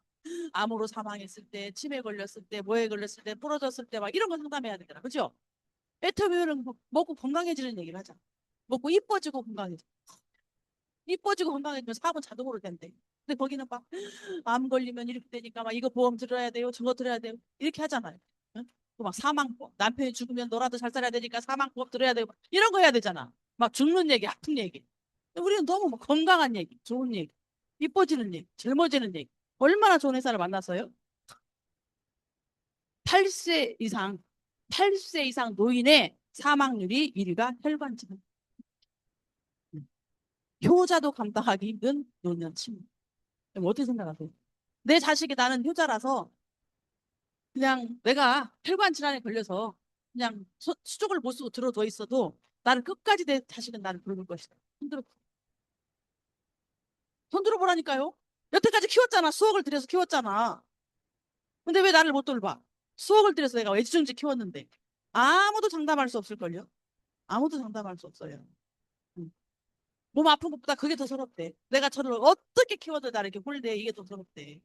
암으로 사망했을 때, 치매 걸렸을 때, 뭐에 걸렸을 때, 부러졌을 때 막 이런 거 상담해야 되잖아. 그죠? 애터미는 먹고 건강해지는 얘기를 하자. 먹고 이뻐지고 건강해져. 이뻐지고 건강해지면 사고는 자동으로 된대. 근데 거기는 막 암 걸리면 이렇게 되니까 막 이거 보험 들어야 돼요. 저거 들어야 돼요. 이렇게 하잖아요. 응? 막 사망법. 남편이 죽으면 너라도 잘 살아야 되니까 사망법 들어야 되고 이런 거 해야 되잖아. 막 죽는 얘기, 아픈 얘기. 우리는 너무 뭐 건강한 얘기, 좋은 얘기, 이뻐지는 얘기, 젊어지는 얘기. 얼마나 좋은 회사를 만났어요? 8세 이상, 80세 이상 노인의 사망률이 1위가 혈관질환. 효자도 감당하기 힘든 노년 침입. 어떻게 생각하세요? 내 자식이 나는 효자라서 그냥 내가 혈관 질환에 걸려서 그냥 수족을 못 쓰고 들어누워 있어도 나는 끝까지 내 자식은 나를 돌볼 것이다. 손 들어보라니까요. 여태까지 키웠잖아. 수억을 들여서 키웠잖아. 근데 왜 나를 못 돌봐? 수억을 들여서 내가 애지중지 키웠는데 아무도 장담할 수 없을걸요. 아무도 장담할 수 없어요. 응. 몸 아픈 것보다 그게 더 서럽대. 내가 저를 어떻게 키워도 나를 이렇게 홀대. 이게 더 서럽대.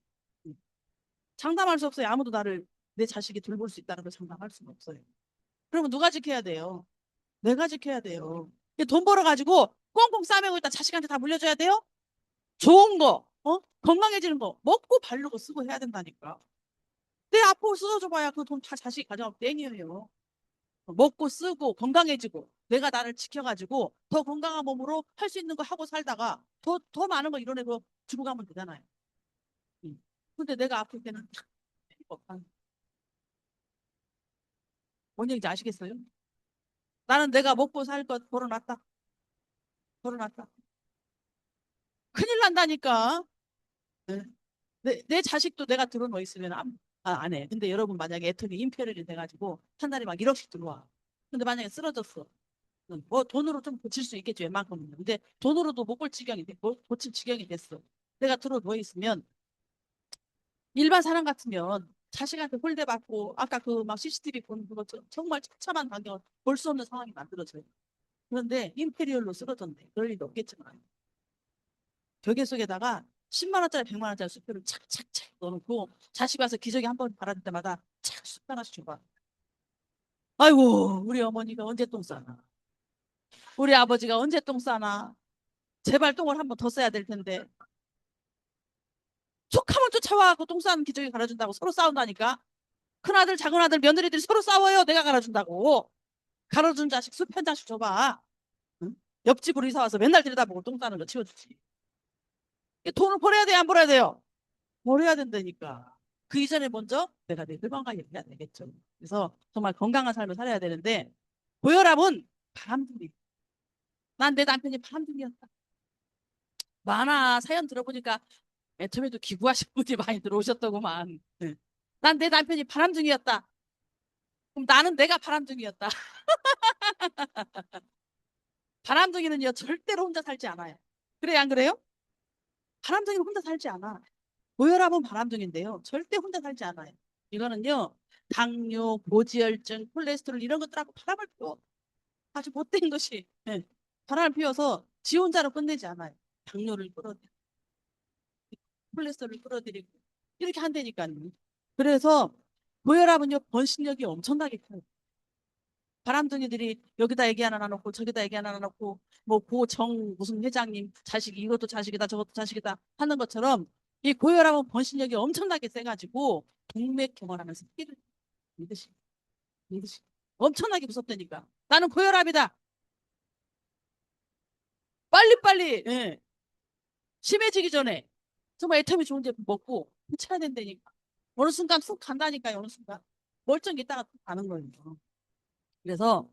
응. 장담할 수 없어요. 아무도 나를 내 자식이 돌볼 수 있다는 걸 장담할 수는 없어요. 그러면 누가 지켜야 돼요? 내가 지켜야 돼요. 돈 벌어가지고 꽁꽁 싸매고 있다 자식한테 다 물려줘야 돼요? 좋은 거, 건강해지는 거 먹고 바르고 쓰고 해야 된다니까. 내 앞으로 써줘봐야 그 돈 다 자식 가져가고 땡이에요. 먹고 쓰고 건강해지고 내가 나를 지켜가지고 더 건강한 몸으로 할 수 있는 거 하고 살다가 더 많은 거 이뤄내고 주고 가면 되잖아요. 응. 근데 내가 아플 때는 뭔 얘기인지 아시겠어요? 나는 내가 먹고 살 것 벌어놨다. 벌어놨다. 큰일 난다니까. 네. 내 자식도 내가 들어놓 있으면 안 해. 근데 여러분 만약에 애터미 임페리얼이 돼가지고 한 달에 막 1억씩 들어와. 근데 만약에 쓰러졌어. 뭐 돈으로 좀 고칠 수 있겠죠. 웬만큼은. 근데 돈으로도 못 볼 지경이 돼. 고칠 지경이 됐어. 내가 들어 누워 있으면 일반 사람 같으면 자식한테 홀대받고 아까 그 막 CCTV 보는 그거 정말 처참한 광경을 볼 수 없는 상황이 만들어져요. 그런데 임페리얼로 쓰러졌네. 그럴 리도 없겠지만 벽에 속에다가 10만 원짜리 100만 원짜리 수표를 착착착 넣어놓고 자식 와서 기저귀 한 번 바라줄 때마다 착 수표 하나씩 줘봐. 아이고 우리 어머니가 언제 똥 싸나, 우리 아버지가 언제 똥 싸나, 제발 똥을 한 번 더 써야 될 텐데 툭하면 쫓아와갖고 똥 싸는 기저귀 갈아준다고 서로 싸운다니까. 큰아들 작은아들 며느리들이 서로 싸워요. 내가 갈아준다고. 갈아준 자식 수표 한 장씩 줘봐. 응? 옆집으로 이사 와서 맨날 들여다보고 똥 싸는 거 치워주지. 돈을 벌어야 돼요, 안 벌어야 돼요? 벌어야 된다니까. 그 이전에 먼저 내가 내 건강 얘기해야 되겠죠. 그래서 정말 건강한 삶을 살아야 되는데 고혈압은 바람둥이. 난 내 남편이 바람둥이였다. 많아. 사연 들어보니까 맨 처음에도 기부하신 분이 많이 들어오셨더구만. 네. 난 내 남편이 바람둥이였다. 그럼 나는 내가 바람둥이였다. 바람둥이는요 절대로 혼자 살지 않아요. 그래 안 그래요? 바람둥이는 혼자 살지 않아. 고혈압은 바람둥이인데요. 절대 혼자 살지 않아요. 이거는요 당뇨, 고지혈증, 콜레스테롤 이런 것들하고 바람을 피워. 아주 못된 것이. 네. 바람을 피워서 지 혼자로 끝내지 않아요. 당뇨를 끌어들이고 콜레스테롤을 끌어들이고 이렇게 한다니까요. 그래서 고혈압은요 번식력이 엄청나게 커요. 바람둥이들이 여기다 얘기 하나 놔놓고 저기다 얘기 하나 놔놓고 뭐 고정 무슨 회장님 자식이 이것도 자식이다 저것도 자식이다 하는 것처럼 이 고혈압은 번식력이 엄청나게 세가지고 동맥경화라면서 피를 믿으시 믿으시 엄청나게 무섭다니까. 나는 고혈압이다. 빨리빨리 예. 심해지기 전에 정말 애터미 좋은 제품 먹고 해쳐야 된다니까. 어느 순간 훅 간다니까요. 어느 순간 멀쩡히 있다가 훅 가는 거예요. 그래서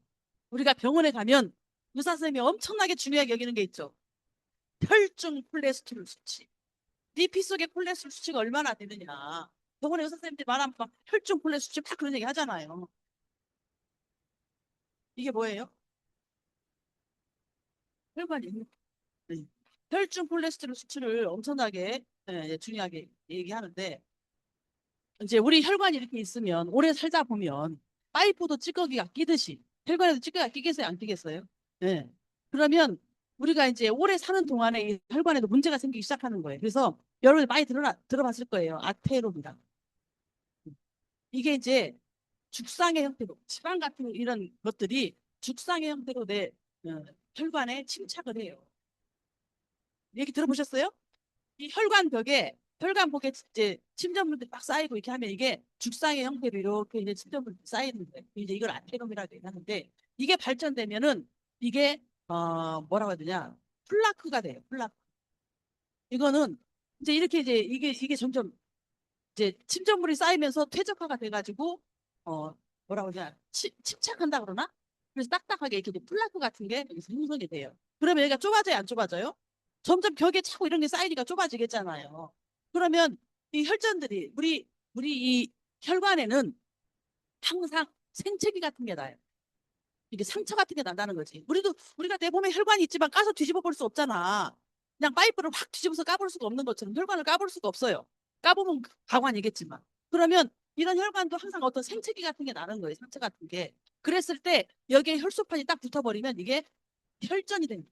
우리가 병원에 가면 의사 선생님이 엄청나게 중요하게 여기는 게 있죠. 혈중 콜레스테롤 수치. 네 피 속에 콜레스테롤 수치가 얼마나 되느냐. 병원에 의사 선생님들이 말하면 막 혈중 콜레스테롤 수치 막 그런 얘기 하잖아요. 이게 뭐예요? 혈관이 있는. 네. 혈중 콜레스테롤 수치를 엄청나게 중요하게 얘기하는데 이제 우리 혈관이 이렇게 있으면 오래 살다 보면 파이프도 찌꺼기가 끼듯이 혈관에도 찌꺼기가 끼겠어요? 안 끼겠어요? 네. 그러면 우리가 이제 오래 사는 동안에 이 혈관에도 문제가 생기기 시작하는 거예요. 그래서 여러분들 많이 들어봤을 거예요. 아테로입니다. 이게 이제 죽상의 형태로 지방 같은 이런 것들이 죽상의 형태로 내 혈관에 침착을 해요. 얘기 들어보셨어요? 이 혈관벽에 혈관벽에 이제 침전물들이 막 쌓이고 이렇게 하면 이게 죽상의 형태로 이렇게 이제 침전물이 쌓이는 거예요. 이제 이걸 아테롬이라고 얘기하는데 이게 발전되면은 이게 뭐라고 해야 되냐 플라크가 돼요. 플라크. 이거는 이제 이렇게 이제 이게 점점 이제 침전물이 쌓이면서 퇴적화가 돼가지고 뭐라고 하냐 침착한다 그러나 그래서 딱딱하게 이렇게 플라크 같은 게 여기서 형성이 돼요. 그러면 얘가 좁아져요, 안 좁아져요? 점점 벽에 차고 이런 게 쌓이니까 좁아지겠잖아요. 그러면 이 혈전들이 우리 이 혈관에는 항상 생채기 같은 게 나요. 이게 상처 같은 게 난다는 거지. 우리가 내 몸에 혈관이 있지만 까서 뒤집어 볼 수 없잖아. 그냥 파이프를 확 뒤집어서 까볼 수가 없는 것처럼 혈관을 까볼 수가 없어요. 까보면 가관이겠지만. 그러면 이런 혈관도 항상 어떤 생채기 같은 게 나는 거예요. 상처 같은 게. 그랬을 때 여기에 혈소판이 딱 붙어버리면 이게 혈전이 됩니다.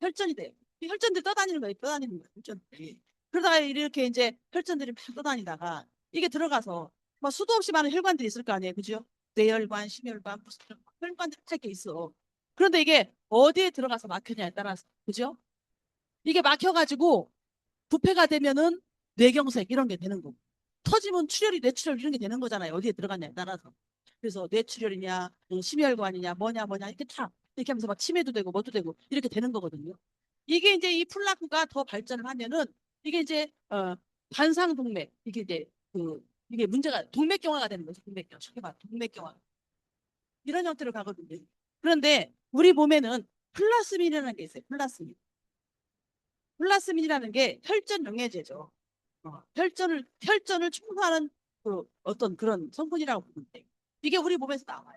혈전이 돼요. 이 혈전들이 떠다니는 거예요. 떠다니는 거예요. 혈전들이. 그러다가 이렇게 이제 혈전들이 막 떠다니다가 이게 들어가서 막 수도 없이 많은 혈관들이 있을 거 아니에요. 그죠? 뇌혈관, 심혈관, 무슨 혈관들이 이렇게 있어. 그런데 이게 어디에 들어가서 막히냐에 따라서 그죠? 이게 막혀가지고 부패가 되면은 뇌경색 이런 게 되는 거고 터지면 출혈이 뇌출혈 이런 게 되는 거잖아요. 어디에 들어갔냐에 따라서. 그래서 뇌출혈이냐 심혈관이냐 뭐냐 이렇게 다 이렇게 하면서 막 치매도 되고 뭐도 되고 이렇게 되는 거거든요. 이게 이제 이 플라크가 더 발전을 하면은 이게 이제 관상동맥 이게 이제 이게 문제가 동맥경화가 되는 거죠. 동맥경화. 쉽게 말 동맥경화. 이런 형태로 가거든요. 그런데 우리 몸에는 플라스민이라는 게 있어요. 플라스민. 플라스민이라는 게 혈전 용해제죠. 혈전을 충분하는 그 어떤 그런 성분이라고 보면 돼요. 이게 우리 몸에서 나와요.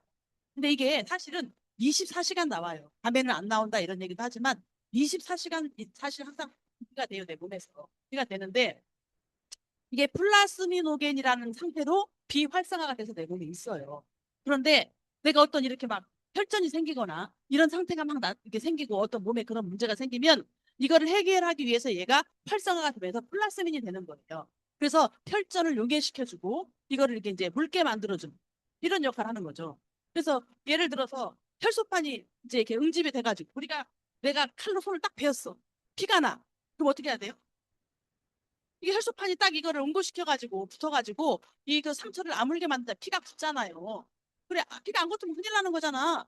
근데 이게 사실은 24시간 나와요. 밤에는 안 나온다 이런 얘기도 하지만 24시간 사실 항상 분비가 돼요. 내 몸에서. 분비가 되는데 이게 플라스미노겐이라는 상태로 비활성화가 돼서 내 몸에 있어요. 그런데 내가 어떤 이렇게 막 혈전이 생기거나 이런 상태가 막 이렇게 생기고 어떤 몸에 그런 문제가 생기면 이거를 해결하기 위해서 얘가 활성화가 되면서 플라스민이 되는 거예요. 그래서 혈전을 용해시켜주고 이거를 이렇게 이제 묽게 만들어주는 이런 역할을 하는 거죠. 그래서 예를 들어서 혈소판이 이제 이렇게 응집이 돼가지고 내가 칼로 손을 딱 베었어. 피가 나. 그럼 어떻게 해야 돼요? 이게 혈소판이 딱 이거를 응고시켜가지고 붙어가지고 이 그 상처를 아물게 만든다. 피가 굳잖아요. 그래, 피가 안 굳으면 큰일 나는 거잖아.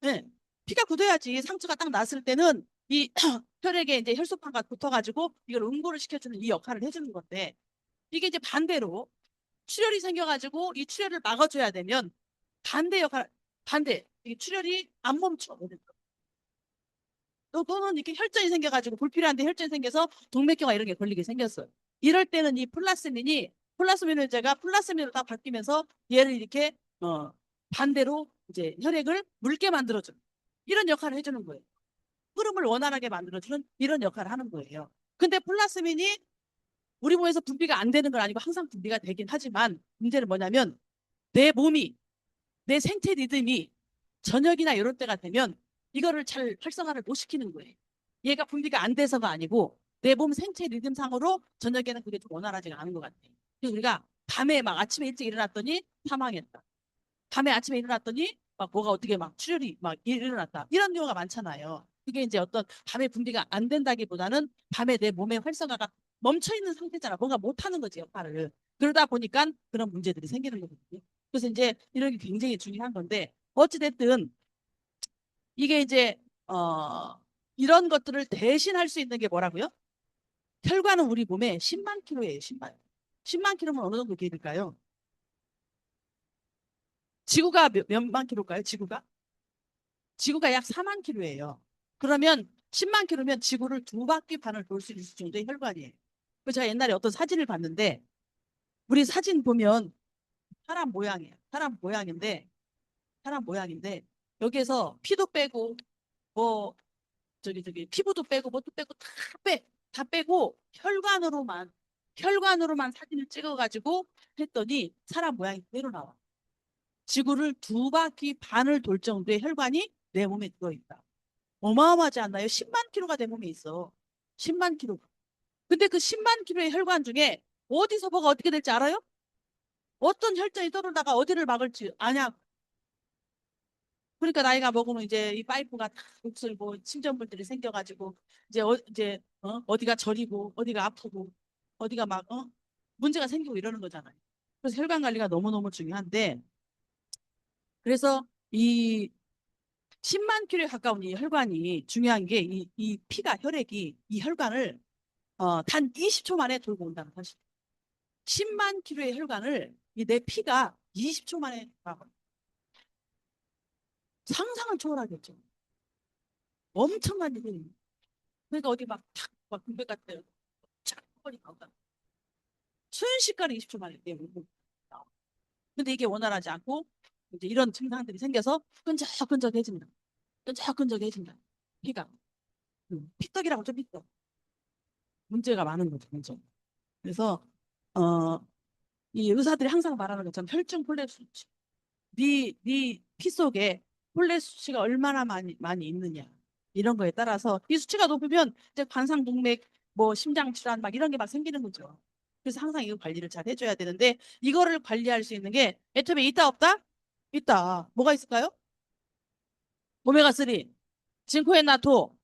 네. 피가 굳어야지 상처가 딱 났을 때는 이 혈액에 이제 혈소판과 붙어가지고 이걸 응고를 시켜주는 이 역할을 해주는 건데 이게 이제 반대로 출혈이 생겨가지고 이 출혈을 막아줘야 되면 반대 역할, 반대. 이 출혈이 안 멈춰. 또는 이렇게 혈전이 생겨가지고 불필요한데 혈전이 생겨서 동맥경화 이런 게 걸리게 생겼어요. 이럴 때는 이 플라스민을 제가 플라스민으로 다 바뀌면서 얘를 이렇게 반대로 이제 혈액을 묽게 만들어주는 이런 역할을 해주는 거예요. 흐름을 원활하게 만들어주는 이런 역할을 하는 거예요. 근데 플라스민이 우리 몸에서 분비가 안 되는 건 아니고 항상 분비가 되긴 하지만 문제는 뭐냐면 내 몸이 내 생체 리듬이 저녁이나 이런 때가 되면 이거를 잘 활성화를 못 시키는 거예요. 얘가 분비가 안 돼서가 아니고 내 몸 생체 리듬상으로 저녁에는 그게 좀 원활하지가 않은 것 같아요. 그래서 우리가 밤에 막 아침에 일찍 일어났더니 사망했다. 밤에 아침에 일어났더니 막 뭐가 어떻게 막 출혈이 막 일어났다. 이런 경우가 많잖아요. 그게 이제 어떤 밤에 분비가 안 된다기보다는 밤에 내 몸의 활성화가 멈춰 있는 상태잖아. 뭔가 못 하는 거지, 역할을. 그러다 보니까 그런 문제들이 생기는 거거든요. 그래서 이제 이런 게 굉장히 중요한 건데 어찌됐든 이게 이제 이런 것들을 대신할 수 있는 게 뭐라고요? 혈관은 우리 몸에 10만 킬로예요. 10만. 10만 킬로면 어느 정도 길일까요? 지구가 몇만 킬로일까요? 지구가 약 4만 킬로예요. 그러면 10만 킬로면 지구를 두 바퀴 반을 돌 수 있을 정도의 혈관이에요. 그래서 제가 옛날에 어떤 사진을 봤는데 우리 사진 보면 사람 모양이에요. 사람 모양인데 여기에서 피도 빼고 뭐 저기 피부도 빼고 뭣도 빼고 다 빼고 혈관으로만 사진을 찍어가지고 했더니 사람 모양이 그대로 나와. 지구를 두 바퀴 반을 돌 정도의 혈관이 내 몸에 들어있다. 어마어마하지 않나요? 10만 킬로가 내 몸에 있어. 10만 킬로. 근데 그 10만 킬로의 혈관 중에 어디서 뭐가 어떻게 될지 알아요? 어떤 혈전이 떠돌다가 어디를 막을지 아냐. 그러니까 나이가 먹으면 이제 이 파이프가 다 녹슬고 침전물들이 생겨가지고 이제 어디가 저리고 어디가 아프고 어디가 막 문제가 생기고 이러는 거잖아요. 그래서 혈관 관리가 너무너무 중요한데 그래서 이 10만 킬로에 가까운 이 혈관이 중요한 게 이 피가 혈액이 이 혈관을 단 20초 만에 돌고 온다는 사실. 10만 킬로의 혈관을 이 내 피가 20초 만에 상상을 초월하겠죠. 엄청난 일이. 그러니까 어디 막 군대 갔다 착 뻔히 나온다. 순식간에 20초 만에 내 몸을 나와. 근데 이게 원활하지 않고 이제 이런 증상들이 생겨서 끈적끈적해진다. 끈적끈적해진다. 피가. 피떡이라고 좀 피떡. 문제가 많은 거죠. 문제. 그래서 어, 이 의사들이 항상 말하는 것처럼 혈중 폴레 수치. 피 속에 폴레 수치가 얼마나 많이 있느냐. 이런 거에 따라서 이 수치가 높으면 이제 관상동맥, 뭐 심장 질환 막 이런 게 막 생기는 거죠. 그래서 항상 이거 관리를 잘 해줘야 되는데 이거를 관리할 수 있는 게 애터미에 있다 없다? 있다. 뭐가 있을까요? 오메가3, 징코엔나토,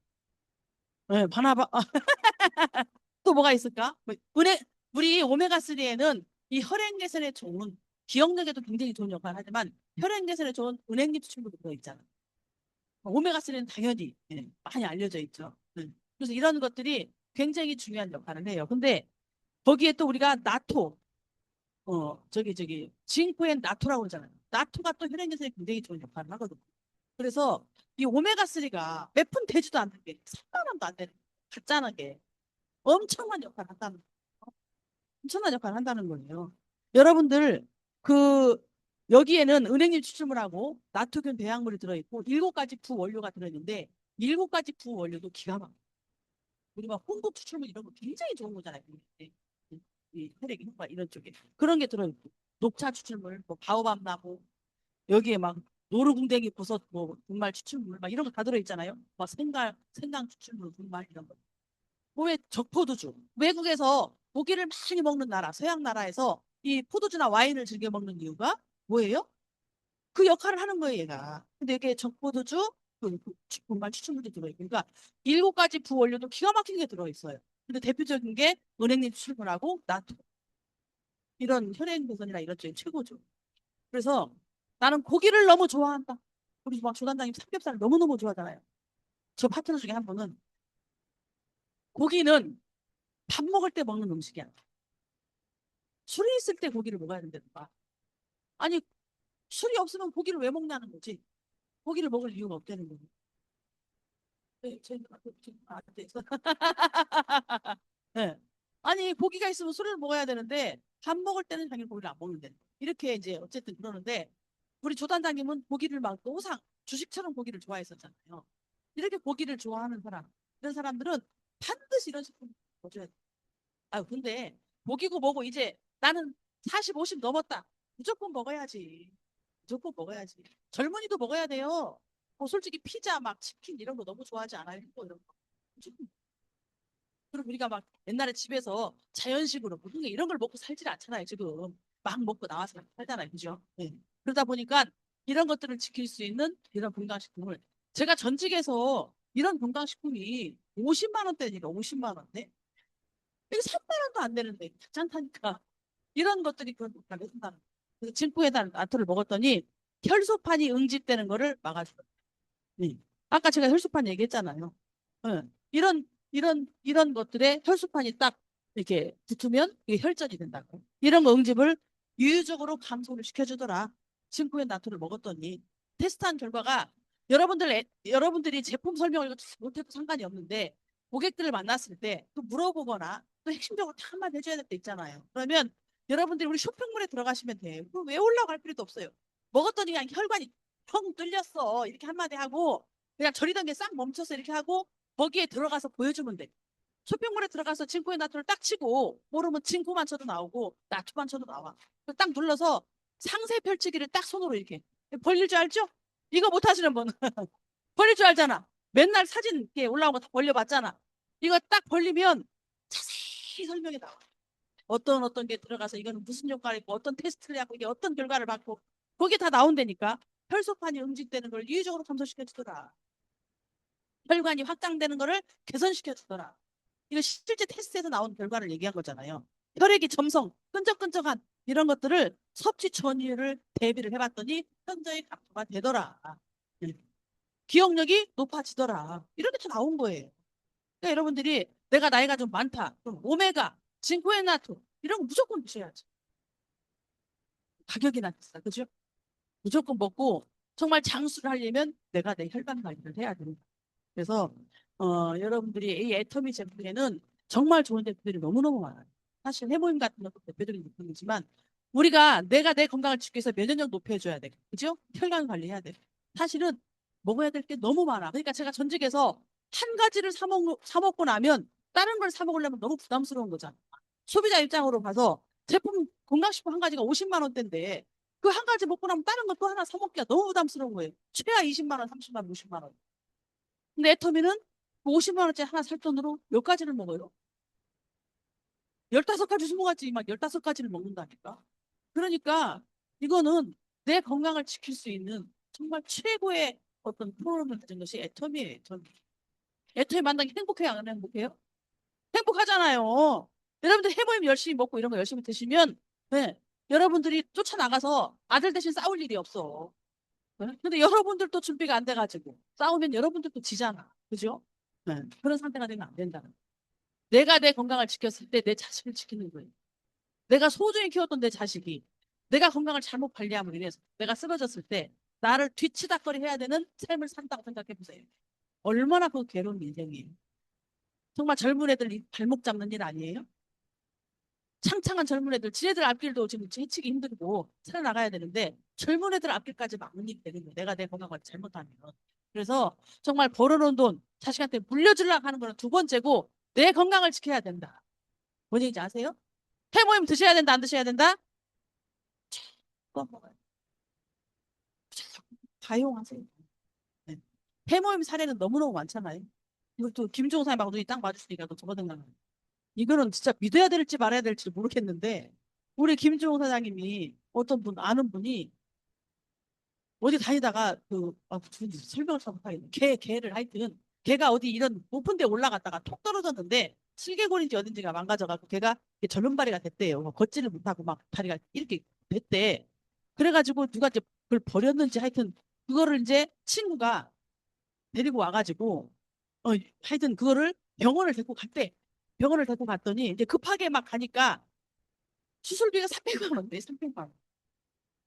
네, 바나바. 또 뭐가 있을까? 우리 오메가3에는 이 혈액 개선에 좋은 기억력에도 굉장히 좋은 역할을 하지만 혈액 개선에 좋은 은행잎 수출물도 들어있잖아. 오메가3는 당연히 많이 알려져 있죠. 그래서 이런 것들이 굉장히 중요한 역할을 해요. 근데 거기에 또 우리가 나토, 저기 징크엔 나토라고 그러잖아요. 나토가 또 혈액 개선에 굉장히 좋은 역할을 하거든요. 그래서 이 오메가3가 몇 푼 되지도 않는 게 3만 원도 안 되는 가짜나게 엄청난 역할을 한다는 엄청난 역할을 한다는 거예요. 여러분들 그 여기에는 은행잎 추출물하고 나트륨 배양물이 들어있고 7가지 부원료가 들어있는데 7가지 부원료도 기가 막혀. 우리가 홍고 추출물 이런 거 굉장히 좋은 거잖아요. 이 혈액 효과 이런 쪽에 그런 게 들어있고 녹차 추출물, 뭐 바오밤 나무 여기에 막 노루궁뎅이 버섯 뭐 분말 추출물 막 이런 거 다 들어있잖아요. 막 생강 추출물 분말 이런 거. 뭐왜 적포도주 외국에서 고기를 많이 먹는 나라 서양 나라에서 이 포도주나 와인을 즐겨 먹는 이유가 뭐예요? 그 역할을 하는 거예요, 얘가. 근데 이게 적포도주, 분말 추출물이 들어있고, 그러니까 7가지 부원료도 기가 막히게 들어있어요. 근데 대표적인 게 은행잎 추출물하고 나토. 이런 혈행 개선이나 이런 쪽이 최고죠. 그래서 나는 고기를 너무 좋아한다. 우리 막 조단장님 삼겹살 너무너무 좋아하잖아요. 저 파트너 중에 한 분은 고기는 밥 먹을 때 먹는 음식이야. 술이 있을 때 고기를 먹어야 된다니까. 아니, 술이 없으면 고기를 왜 먹냐는 거지. 고기를 먹을 이유가 없다는 거지. 네, 네. 아니 고기가 있으면 술을 먹어야 되는데 밥 먹을 때는 당연히 고기를 안 먹는데 이렇게 이제 어쨌든 그러는데 우리 조단장님은 고기를 막 노상 주식처럼 고기를 좋아했었잖아요. 이렇게 고기를 좋아하는 사람 이런 사람들은 반드시 이런 식품 먹어줘야 돼. 아 근데 고기고 뭐고 이제 나는 40, 50 넘었다. 무조건 먹어야지. 무조건 먹어야지. 젊은이도 먹어야 돼요. 뭐 솔직히 피자 막 치킨 이런 거 너무 좋아하지 않아요? 뭐 이런 거. 무조건 그리고 우리가 막 옛날에 집에서 자연식으로 무슨 이런 걸 먹고 살질 않잖아요. 지금 막 먹고 나와서 살잖아요. 그죠? 네. 그러다 보니까 이런 것들을 지킬 수 있는 이런 건강식품을 제가 전직에서 이런 건강식품이 50만 원대니까 50만 원대 이게 3만 원도 안 되는데 괜찮다니까 이런 것들이 그런 건강에 된다는 거예요. 그래서 진포에다 나트를 먹었더니 혈소판이 응집되는 거를 막아줘요. 네. 아까 제가 혈소판 얘기했잖아요. 예. 이런 것들에 혈소판이 딱 이렇게 붙으면 이게 혈전이 된다고. 이런 거 응집을 유유적으로 감소를 시켜주더라. 친구의 나토를 먹었더니 테스트한 결과가 여러분들이 제품 설명을 못해도 상관이 없는데 고객들을 만났을 때 또 물어보거나 또 핵심적으로 다 한마디 해줘야 될 때 있잖아요. 그러면 여러분들이 우리 쇼핑몰에 들어가시면 돼요. 그럼 왜 올라갈 필요도 없어요. 먹었더니 그냥 혈관이 텅 뚫렸어. 이렇게 한마디 하고 그냥 저리던 게 싹 멈춰서 이렇게 하고 거기에 들어가서 보여주면 돼. 쇼핑몰에 들어가서 친구의 나트를 딱 치고 모르면 친구만 쳐도 나오고 나투만 쳐도 나와. 딱 눌러서 상세 펼치기를 딱 손으로 이렇게 벌릴 줄 알죠? 이거 못 하시는 분 벌릴 줄 알잖아. 맨날 사진 이렇게 올라온 거 다 벌려봤잖아. 이거 딱 벌리면 자세히 설명이 나와. 어떤 게 들어가서 이거는 무슨 효과를 있고 어떤 테스트를 하고 이게 어떤 결과를 받고 거기 다 나온다니까. 혈소판이 응집되는 걸 유의적으로 감소시켜 주더라. 혈관이 확장되는 거를 개선시켜 주더라. 이거 실제 테스트에서 나온 결과를 얘기한 거잖아요. 혈액이 점성, 끈적끈적한 이런 것들을 섭취 전후를 대비를 해봤더니 현저히 감소가 되더라. 네. 기억력이 높아지더라. 이렇게 다 나온 거예요. 그러니까 여러분들이 내가 나이가 좀 많다. 그럼 오메가, 진코에나토 이런 거 무조건 드셔야지. 가격이나 비싸. 그죠? 무조건 먹고 정말 장수를 하려면 내가 내 혈관 관리를 해야 됩니다. 그래서 여러분들이 이 애터미 제품에는 정말 좋은 제품들이 너무너무 많아요. 사실 해모임 같은 것도 대표적인 제품이지만 우리가 내가 내 건강을 지키기 위해서 면역력 높여줘야 돼. 그죠? 혈관 관리해야 돼. 사실은 먹어야 될 게 너무 많아. 그러니까 제가 전직에서 한 가지를 사 먹고 나면 다른 걸 사 먹으려면 너무 부담스러운 거잖아. 소비자 입장으로 봐서 제품 건강식품 한 가지가 50만 원대인데 그 한 가지 먹고 나면 다른 거 또 하나 사 먹기가 너무 부담스러운 거예요. 최하 20만 원, 30만 원, 50만 원. 근데 애터미는 50만 원짜리 하나 살 돈으로 몇 가지를 먹어요? 15가지, 20가지, 막 15가지를 먹는다니까. 그러니까 이거는 내 건강을 지킬 수 있는 정말 최고의 어떤 프로그램을 가진 것이 애터미예요. 애터미. 애터미 만나기 행복해요? 안 행복해요? 행복하잖아요. 여러분들 해모임 열심히 먹고 이런 거 열심히 드시면 네, 여러분들이 쫓아나가서 아들 대신 싸울 일이 없어. 네? 근데 여러분들도 준비가 안 돼가지고 싸우면 여러분들도 지잖아. 그죠? 네. 그런 상태가 되면 안 된다는 거예요. 내가 내 건강을 지켰을 때 내 자식을 지키는 거예요. 내가 소중히 키웠던 내 자식이 내가 건강을 잘못 관리함으로 인해서 내가 쓰러졌을 때 나를 뒤치다거리 해야 되는 삶을 산다고 생각해 보세요. 얼마나 그 괴로운 인생이에요. 정말 젊은 애들 발목 잡는 일 아니에요? 창창한 젊은 애들, 지네들 앞길도 지금 해치기 힘들고 살아나가야 되는데 젊은 애들 앞길까지 막는 일이 되는 거예요. 내가 내 건강을 잘못하면. 그래서 정말 벌어놓은 돈 자식한테 물려주려고 하는 거는 두 번째고 내 건강을 지켜야 된다. 뭔 얘기인지 아세요? 해모임 드셔야 된다, 안 드셔야 된다? 그거 먹어요. 가용하세요. 네. 해모임 사례는 너무너무 많잖아요. 이것도 김종호 사장님하고 눈이 딱 맞으시니까 또 저거 생각나요. 이거는 진짜 믿어야 될지 말아야 될지 모르겠는데, 우리 김종호 사장님이 어떤 분, 아는 분이 어디 다니다가 설명을 잘 못하겠네. 개를 하여튼 개가 어디 이런 높은 데 올라갔다가 톡 떨어졌는데 슬개골인지 어딘지가 망가져갖고 개가 이게 절름발이가 됐대요. 걷지를 못하고 막 다리가 이렇게 됐대. 그래가지고 누가 이제 그걸 버렸는지 하여튼 그거를 이제 친구가 데리고 와가지고 하여튼 그거를 병원을 데리고 갔대. 병원을 데리고 갔더니 이제 급하게 막 가니까 수술비가 300만 원대, 300만 원.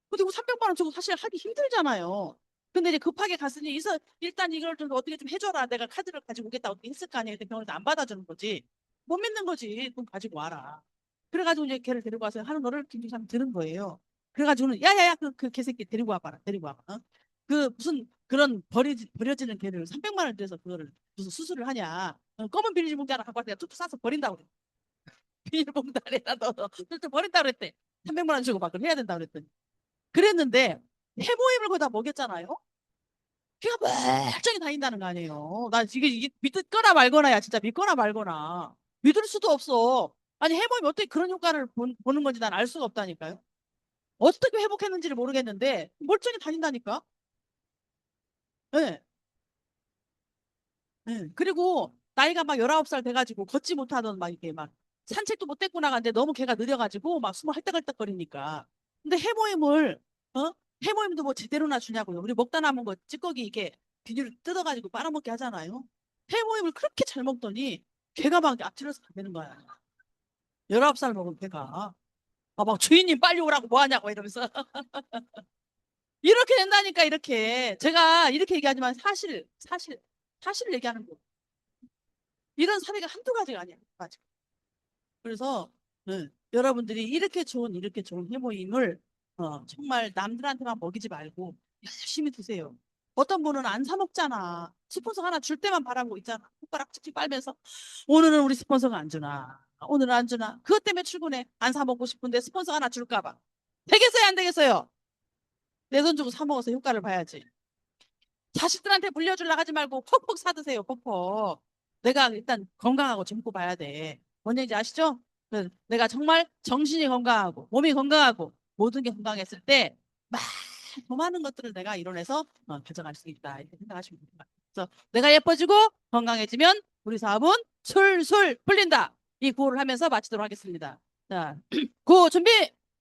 근데 그 300만 원 주고 사실 하기 힘들잖아요. 근데 이제 급하게 갔으니 일단 이걸 좀 어떻게 좀 해줘라. 내가 카드를 가지고 오겠다. 어떻게 했을 거 아니에요. 근데 병원에서 안 받아주는 거지. 못 믿는 거지. 돈 가지고 와라. 그래가지고 이제 걔를 데리고 와서 하는 거를 김중삼이 들은 거예요. 그래가지고는 야야야 그 개새끼 데리고 와봐라. 데리고 와봐. 어? 그 무슨 그런 버려지는 개를 300만 원 들여서 그거를 무슨 수술을 하냐. 검은 비닐봉지 하나 갖고 와서 내가 툭툭 싸서 버린다고 그래. 비닐봉다리에다 넣어서 툭툭 버린다고 그랬대. 300만 원 주고 막 그걸 해야 된다고 그랬더니. 그랬는데 해모임을 거기다 먹였잖아요. 걔가 멀쩡히 다닌다는 거 아니에요. 나 지금 이게 믿거나 말거나야 진짜 믿거나 말거나 믿을 수도 없어. 아니 해모임 어떻게 그런 효과를 보는 건지 난 알 수가 없다니까요. 어떻게 회복했는지를 모르겠는데 멀쩡히 다닌다니까. 예. 예. 그리고 나이가 막 19살 돼가지고 걷지 못하던 막 이렇게 막 산책도 못 데리고 나가는데 너무 걔가 느려가지고 막 숨을 헐떡헐떡거리니까. 근데 해모임을 어? 해모임도 뭐 제대로나 주냐고요. 우리 먹다 남은 거 찌꺼기 이렇게 비닐을 뜯어가지고 빨아먹게 하잖아요. 해모임을 그렇게 잘 먹더니 걔가 막 앞질러서 가는 거야. 19살 먹은 걔가. 막 주인님 빨리 오라고 뭐 하냐고 이러면서. 이렇게 된다니까 이렇게. 제가 이렇게 얘기하지만 사실 얘기하는 거. 이런 사례가 한두 가지가 아니야. 맞아. 그래서 여러분들이 이렇게 좋은 해모임을 정말 남들한테만 먹이지 말고 열심히 드세요. 어떤 분은 안 사 먹잖아. 스폰서 하나 줄 때만 바라고 있잖아. 손가락 찍찍 빨면서 오늘은 우리 스폰서가 안 주나. 오늘은 안 주나. 그것 때문에 출근해. 안 사 먹고 싶은데 스폰서 하나 줄까 봐. 되겠어요, 안 되겠어요? 내 돈 주고 사 먹어서 효과를 봐야지. 자식들한테 물려주려고 하지 말고 퍽퍽 사드세요, 퍽퍽. 내가 일단 건강하고 젊고 봐야 돼. 뭔 얘기인지 아시죠? 내가 정말 정신이 건강하고 몸이 건강하고 모든 게 건강했을 때 더 많은 것들을 내가 이뤄내서 결정할 수 있다. 이렇게 생각하시면 됩니다. 그래서 내가 예뻐지고 건강해지면 우리 사업은 술술 풀린다. 이 구호를 하면서 마치도록 하겠습니다. 자, 구호 준비!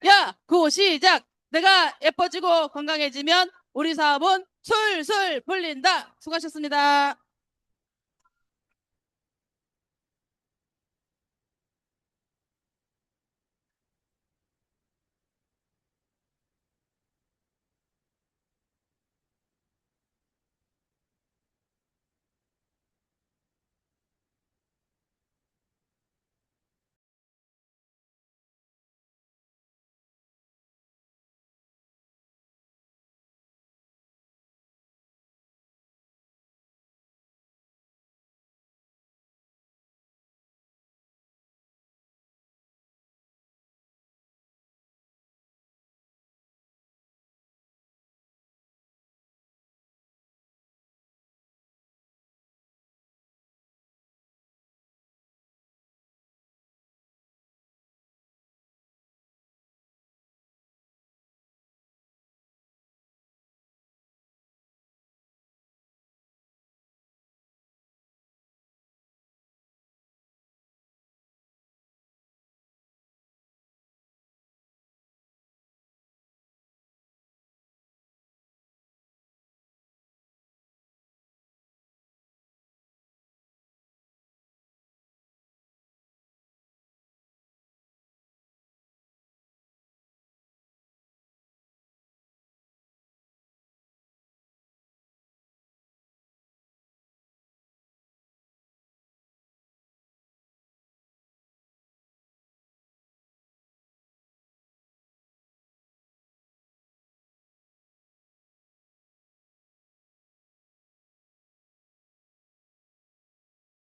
야! 구호 시작! 내가 예뻐지고 건강해지면 우리 사업은 술술 풀린다. 수고하셨습니다.